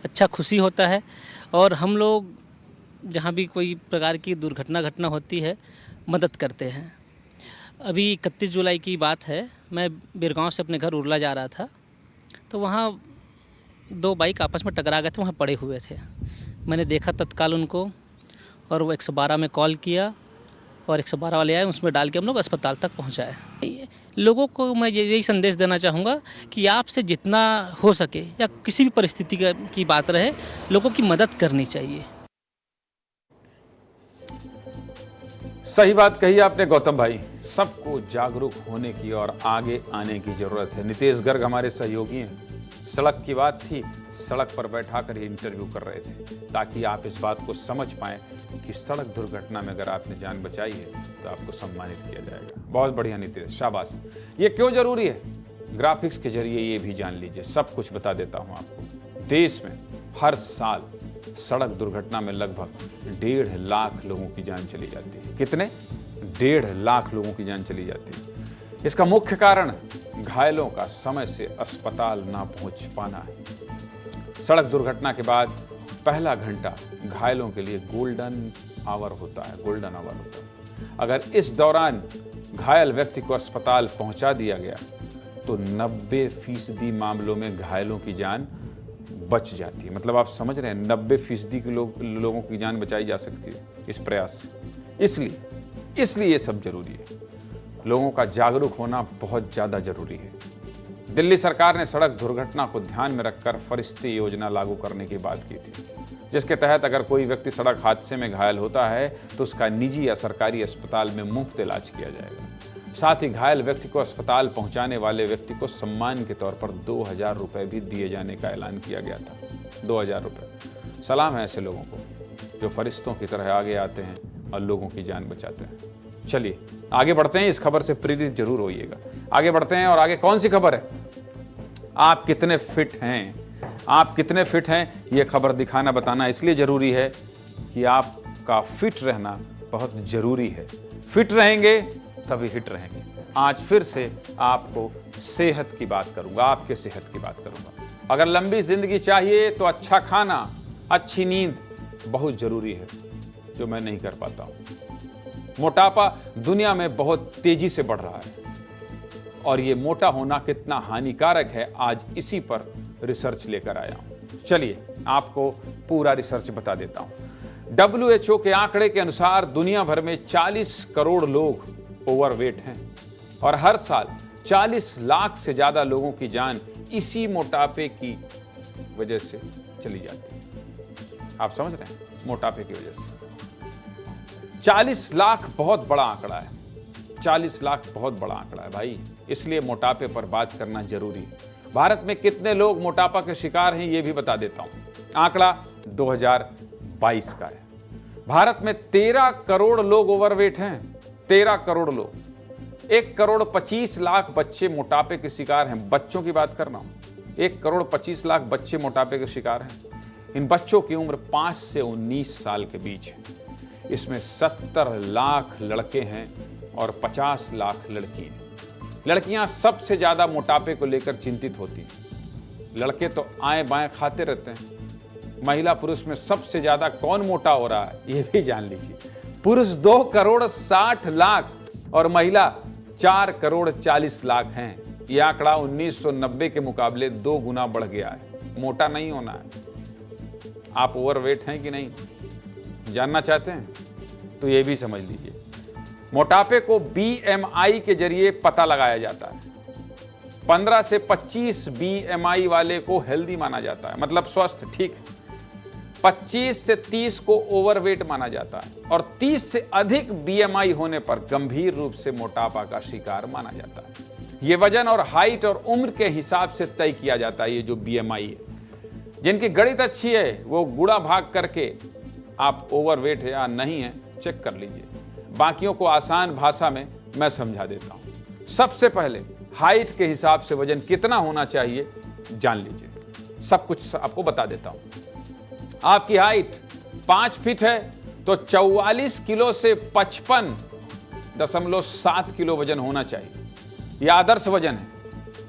अच्छा खुशी होता है। और हम लोग जहाँ भी कोई प्रकार की दुर्घटना घटना होती है, मदद करते हैं। अभी 31 जुलाई की बात है, मैं बिरगांव से अपने घर उरला जा रहा था, तो वहाँ 2 बाइक आपस में टकरा गए थे, वहाँ पड़े हुए थे। मैंने देखा तत्काल उनको और वो 112 में कॉल किया और 112 वाले आए, उसमें डाल के हम लोग अस्पताल तक पहुंचाए। लोगों को मैं यही संदेश देना चाहूँगा कि आपसे जितना हो सके या किसी भी परिस्थिति की बात रहे, लोगों की मदद करनी चाहिए। सही बात कही आपने गौतम भाई, सबको जागरूक होने की और आगे आने की जरूरत है। नितेश गर्ग हमारे सहयोगी हैं, सड़क की बात थी, सड़क पर बैठाकर ही इंटरव्यू कर रहे थे ताकि आप इस बात को समझ पाएं कि सड़क दुर्घटना में अगर आपने जान बचाई है तो आपको सम्मानित किया जाएगा। बहुत बढ़िया नितेश, शाबाश। ये क्यों जरूरी है, ग्राफिक्स के जरिए ये भी जान लीजिए, सब कुछ बता देता हूं आपको। देश में हर साल सड़क दुर्घटना में लगभग 1.5 लाख लोगों की जान चली जाती है। कितने? 1.5 लाख लोगों की जान चली जाती है। इसका मुख्य कारण घायलों का समय से अस्पताल ना पहुंच पाना है। सड़क दुर्घटना के बाद पहला घंटा घायलों के लिए गोल्डन आवर होता है, गोल्डन आवर होता है। अगर इस दौरान घायल व्यक्ति को अस्पताल पहुंचा दिया गया तो 90% मामलों में घायलों की जान बच जाती है। मतलब आप समझ रहे हैं, 90% के लोगों की जान बचाई जा सकती है इस प्रयास से। इसलिए ये सब जरूरी है। लोगों का जागरूक होना बहुत ज़्यादा जरूरी है। दिल्ली सरकार ने सड़क दुर्घटना को ध्यान में रखकर फरिश्ते योजना लागू करने की बात की थी, जिसके तहत अगर कोई व्यक्ति सड़क हादसे में घायल होता है तो उसका निजी या सरकारी अस्पताल में मुफ्त इलाज किया जाएगा। साथ ही घायल व्यक्ति को अस्पताल पहुंचाने वाले व्यक्ति को सम्मान के तौर पर 2000 रुपए भी दिए जाने का ऐलान किया गया था। 2000 रुपए। सलाम है ऐसे लोगों को जो फरिश्तों की तरह आगे आते हैं और लोगों की जान बचाते हैं। चलिए आगे बढ़ते हैं, इस खबर से प्रेरित जरूर होइएगा। आगे बढ़ते हैं और आगे कौन सी खबर है? आप कितने फिट हैं, आप कितने फिट हैं, ये खबर दिखाना बताना इसलिए जरूरी है कि आपका फिट रहना बहुत जरूरी है। फिट रहेंगे तभी हिट रहेंगे। आज फिर से आपको सेहत की बात करूंगा, आपके सेहत की बात करूंगा। अगर लंबी जिंदगी चाहिए तो अच्छा खाना, अच्छी नींद बहुत जरूरी है, जो मैं नहीं कर पाता हूं। मोटापा दुनिया में बहुत तेजी से बढ़ रहा है और ये मोटा होना कितना हानिकारक है, आज इसी पर रिसर्च लेकर आया हूं। चलिए आपको पूरा रिसर्च बता देता हूं। WHO के आंकड़े के अनुसार दुनिया भर में 40 करोड़ लोग ओवरवेट हैं और हर साल 40 लाख से ज्यादा लोगों की जान इसी मोटापे की वजह से चली जाती है। आप समझ रहे हैं? मोटापे की वजह से 40 लाख बहुत बड़ा आंकड़ा है। 40 लाख बहुत बड़ा आंकड़ा है भाई, इसलिए मोटापे पर बात करना जरूरी है। भारत में कितने लोग मोटापा के शिकार हैं ये भी बता देता हूं। आंकड़ा 2022 का है। भारत में 13 करोड़ लोग ओवरवेट हैं। 13 करोड़ लोग। 1 करोड़ 25 लाख बच्चे मोटापे के शिकार हैं। बच्चों की बात कर रहा हूं। 1 करोड़ 25 लाख बच्चे मोटापे के शिकार हैं। इन बच्चों की उम्र 5 से 19 साल के बीच है। इसमें 70 लाख लड़के हैं और 50 लाख लड़की हैं। लड़कियां सबसे ज्यादा मोटापे को लेकर चिंतित होती हैं। लड़के तो आएं बाएं खाते रहते हैं। महिला पुरुष में सबसे ज्यादा कौन मोटा हो रहा है ये भी जान लीजिए। पुरुष 2 करोड़ 60 लाख और महिला 4 करोड़ 40 लाख हैं। यह आंकड़ा 1990 के मुकाबले 2 गुना बढ़ गया है। मोटा नहीं होना है। आप ओवरवेट हैं कि नहीं जानना चाहते हैं तो ये भी समझ लीजिए। मोटापे को BMI के जरिए पता लगाया जाता है। 15 से 25 BMI वाले को हेल्दी माना जाता है, मतलब स्वस्थ, ठीक है। 25 से 30 को ओवरवेट माना जाता है और 30 से अधिक BMI होने पर गंभीर रूप से मोटापा का शिकार माना जाता है। ये वजन और हाइट और उम्र के हिसाब से तय किया जाता है। ये जो BMI है, जिनकी गणित अच्छी है वो गुणा भाग करके आप ओवरवेट है या नहीं है चेक कर लीजिए। बाकियों को आसान भाषा में मैं समझा देता हूं। सबसे पहले हाइट के हिसाब से वजन कितना होना चाहिए जान लीजिए। सब कुछ आपको बता देता हूं। आपकी हाइट 5 फीट है तो 44 किलो से 55.7 किलो वजन होना चाहिए। यह आदर्श वजन है।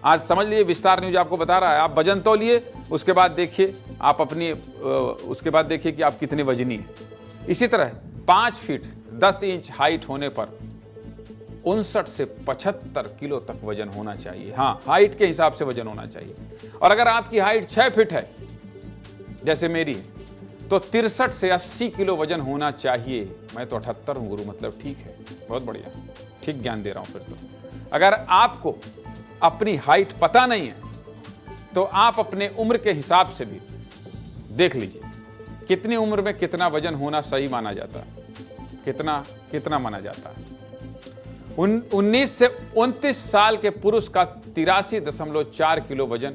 आज समझ लीजिए, विस्तार न्यूज आपको बता रहा है। आप वजन तौलिए, उसके बाद देखिए आप उसके बाद देखिए कि आप कितने वजनी हैं। इसी तरह 5 फीट 10 इंच हाइट होने पर 59 से 75 किलो तक वजन होना चाहिए। हाँ, हाइट के हिसाब से वजन होना चाहिए। और अगर आपकी हाइट 6 फीट है जैसे मेरी है तो 63 से 80 किलो वजन होना चाहिए। मैं तो 78 हूं गुरु, मतलब ठीक है, बहुत बढ़िया, ठीक ज्ञान दे रहा हूं। फिर तो अगर आपको अपनी हाइट पता नहीं है तो आप अपने उम्र के हिसाब से भी देख लीजिए कितनी उम्र में कितना वजन होना सही माना जाता है, कितना माना जाता है। 19 से 29 साल के पुरुष का 83.4 किलो वजन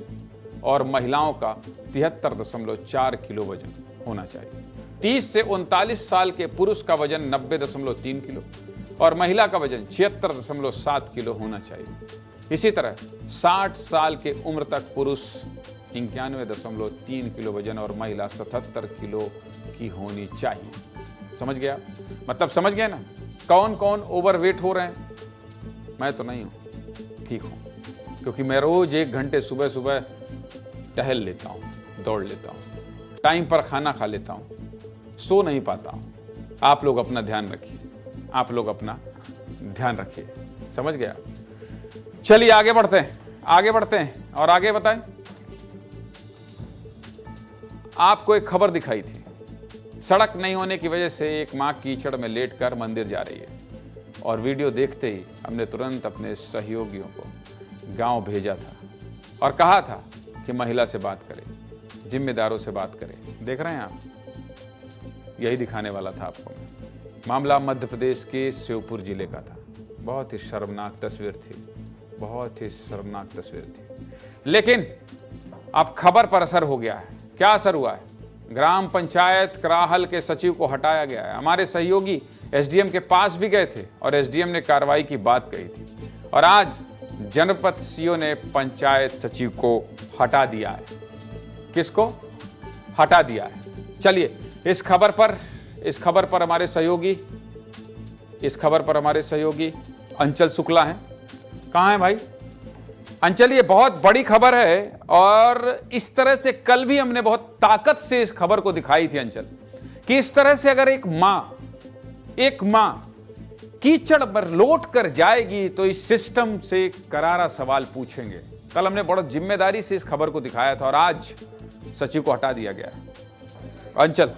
और महिलाओं का 73.4 किलो वजन होना चाहिए। 30 से 39 साल के पुरुष का वजन 90.3 किलो और महिला का वजन 76.7 किलो होना चाहिए। इसी तरह 60 साल के उम्र तक पुरुष 91.3 किलो वजन और महिला 77 किलो की होनी चाहिए। समझ गया? मतलब समझ गए ना कौन कौन ओवरवेट हो रहे हैं? मैं तो नहीं हूं, ठीक हूं, क्योंकि मैं रोज 1 घंटे सुबह सुबह टहल लेता हूं, दौड़ लेता हूं, टाइम पर खाना खा लेता हूं, सो नहीं पाता हूं। आप लोग अपना ध्यान रखिए, आप लोग अपना ध्यान रखिए। समझ गया? चलिए आगे बढ़ते हैं, और आगे बताएं। आपको एक खबर दिखाई थी। सड़क नहीं होने की वजह से एक मां कीचड़ में लेटकर मंदिर जा रही है और वीडियो देखते ही हमने तुरंत अपने सहयोगियों को गांव भेजा था और कहा था कि महिला से बात करें, जिम्मेदारों से बात करें। देख रहे हैं आप, यही दिखाने वाला था आपको मैं। मामला मध्य प्रदेश के श्योपुर जिले का था। बहुत ही शर्मनाक तस्वीर थी, बहुत ही शर्मनाक तस्वीर थी। लेकिन अब खबर पर असर हो गया है। क्या असर हुआ है? ग्राम पंचायत कराहल के सचिव को हटाया गया है। हमारे सहयोगी एसडीएम के पास भी गए थे और एसडीएम ने कार्रवाई की बात कही थी और आज जनपद सीओ ने पंचायत सचिव को हटा दिया है। किसको हटा दिया है? चलिए इस खबर पर हमारे सहयोगी अंचल शुक्ला हैं। कहाँ हैं भाई अंचल? ये बहुत बड़ी खबर है और इस तरह से कल भी हमने बहुत ताकत से इस खबर को दिखाई थी अंचल, कि इस तरह से अगर एक मां कीचड़ पर लौट कर जाएगी तो इस सिस्टम से करारा सवाल पूछेंगे। कल हमने बड़ी जिम्मेदारी से इस खबर को दिखाया था और आज सचिव को हटा दिया गया है। अंचल।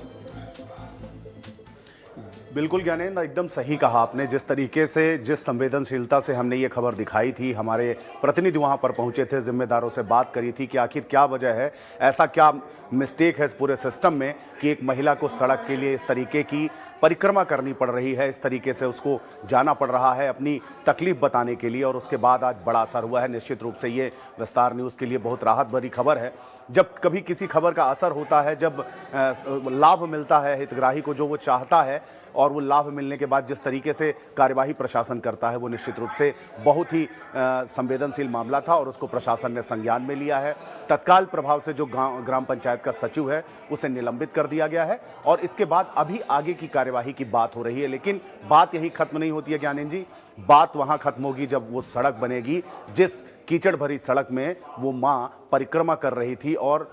बिल्कुल ज्ञानेंद्र, एकदम सही कहा आपने। जिस तरीके से, जिस संवेदनशीलता से हमने ये खबर दिखाई थी, हमारे प्रतिनिधि वहाँ पर पहुँचे थे, जिम्मेदारों से बात करी थी कि आखिर क्या वजह है, ऐसा क्या मिस्टेक है इस पूरे सिस्टम में कि एक महिला को सड़क के लिए इस तरीके की परिक्रमा करनी पड़ रही है, इस तरीके से उसको जाना पड़ रहा है अपनी तकलीफ बताने के लिए। और उसके बाद आज बड़ा असर हुआ है। निश्चित रूप से ये विस्तार न्यूज़ के लिए बहुत राहत भरी खबर है। जब कभी किसी खबर का असर होता है, जब लाभ मिलता है हितग्राही को जो वो चाहता है, और वो लाभ मिलने के बाद जिस तरीके से कार्यवाही प्रशासन करता है, वो निश्चित रूप से बहुत ही संवेदनशील मामला था और उसको प्रशासन ने संज्ञान में लिया है। तत्काल प्रभाव से जो ग्राम पंचायत का सचिव है उसे निलंबित कर दिया गया है और इसके बाद अभी आगे की कार्यवाही की बात हो रही है। लेकिन बात यही खत्म नहीं होती है ज्ञानेंद्र जी, बात वहां खत्म होगी जब वो सड़क बनेगी जिस कीचड़ भरी सड़क में वो मां परिक्रमा कर रही थी और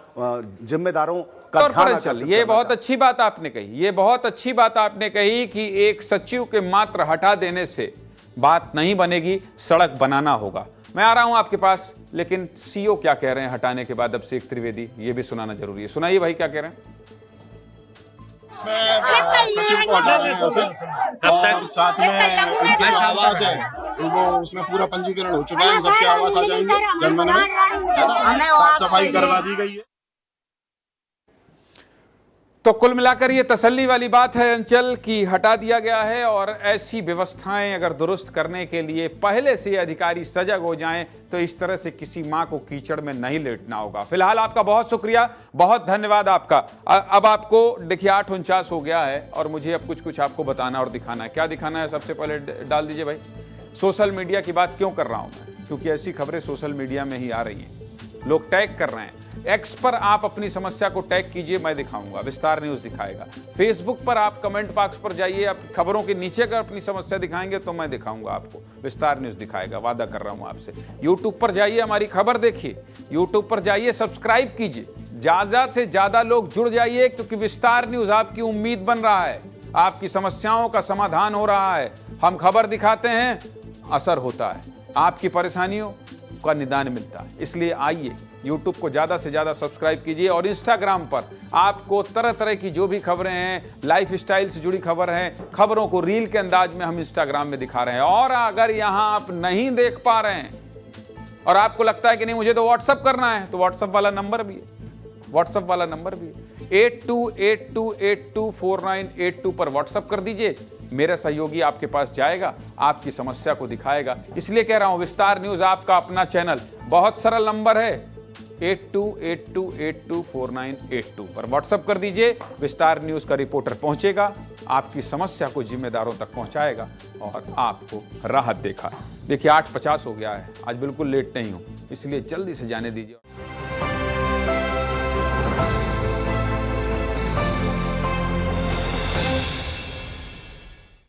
जिम्मेदारों का ध्यान। ये बहुत अच्छी बात आपने कही, ये बहुत अच्छी बात आपने कही कि एक सचिव के मात्र हटा देने से बात नहीं बनेगी, सड़क बनाना होगा। मैं आ रहा हूं आपके पास, लेकिन सीओ क्या कह रहे हैं हटाने के बाद? अभिषेक त्रिवेदी, ये भी सुनाना जरूरी है। सुनाइए भाई क्या कह रहे हैं। सचिव को हटा रहे हैं उसे, और साथ में उनकी जो आवास है वो उसमें पूरा पंजीकरण हो चुका है, सबके आवास आ जाएंगे जनमन में, साफ सफाई करवा दी गई है। तो कुल मिलाकर ये तसल्ली वाली बात है अंचल की हटा दिया गया है और ऐसी व्यवस्थाएं अगर दुरुस्त करने के लिए पहले से अधिकारी सजग हो जाएं तो इस तरह से किसी मां को कीचड़ में नहीं लेटना होगा। फिलहाल आपका बहुत शुक्रिया, बहुत धन्यवाद आपका। अब आपको देखिए 8:49 हो गया है और मुझे अब कुछ आपको बताना और दिखाना है। क्या दिखाना है सबसे पहले डाल दीजिए भाई। सोशल मीडिया की बात क्यों कर रहा हूं मैं? क्योंकि ऐसी खबरें सोशल मीडिया में ही आ रही हैं, लोग टैग कर रहे हैं। एक्स पर आप अपनी समस्या को टैग कीजिए, मैं दिखाऊंगा, विस्तार न्यूज दिखाएगा। फेसबुक पर आप कमेंट बॉक्स पर जाइए, आप खबरों के नीचे अगर अपनी समस्या दिखाएंगे तो मैं दिखाऊंगा आपको, विस्तार न्यूज दिखाएगा, वादा कर रहा हूं आपसे। यूट्यूब पर जाइए, हमारी खबर देखिए, यूट्यूब पर जाइए, सब्सक्राइब कीजिए, ज्यादा से ज्यादा लोग जुड़ जाइए, क्योंकि विस्तार न्यूज आपकी उम्मीद बन रहा है, आपकी समस्याओं का समाधान हो रहा है। हम खबर दिखाते हैं, असर होता है, आपकी परेशानियों का निदान मिलता है। इसलिए आइए YouTube को ज़्यादा से ज़्यादा सब्सक्राइब कीजिए और Instagram पर आपको तरह तरह की जो भी खबरें हैं, लाइफ स्टाइल से जुड़ी खबर हैं, खबरों को रील के अंदाज में हम Instagram में दिखा रहे हैं। और अगर यहाँ आप नहीं देख पा रहे हैं और आपको लगता है कि नहीं मुझे तो व्हाट्सअप करना है, तो व्हाट्सअप वाला नंबर भी है, 8282824982 पर व्हाट्सअप कर दीजिए। मेरा सहयोगी आपके पास जाएगा, आपकी समस्या को दिखाएगा। इसलिए कह रहा हूं, विस्तार न्यूज आपका अपना चैनल, बहुत सरल नंबर है 8282824982 पर व्हाट्सअप कर दीजिए। विस्तार न्यूज का रिपोर्टर पहुंचेगा, आपकी समस्या को जिम्मेदारों तक पहुंचाएगा और आपको राहत देखिए 8:50 हो गया है, आज बिल्कुल लेट नहीं हूं, इसलिए जल्दी से जाने दीजिए।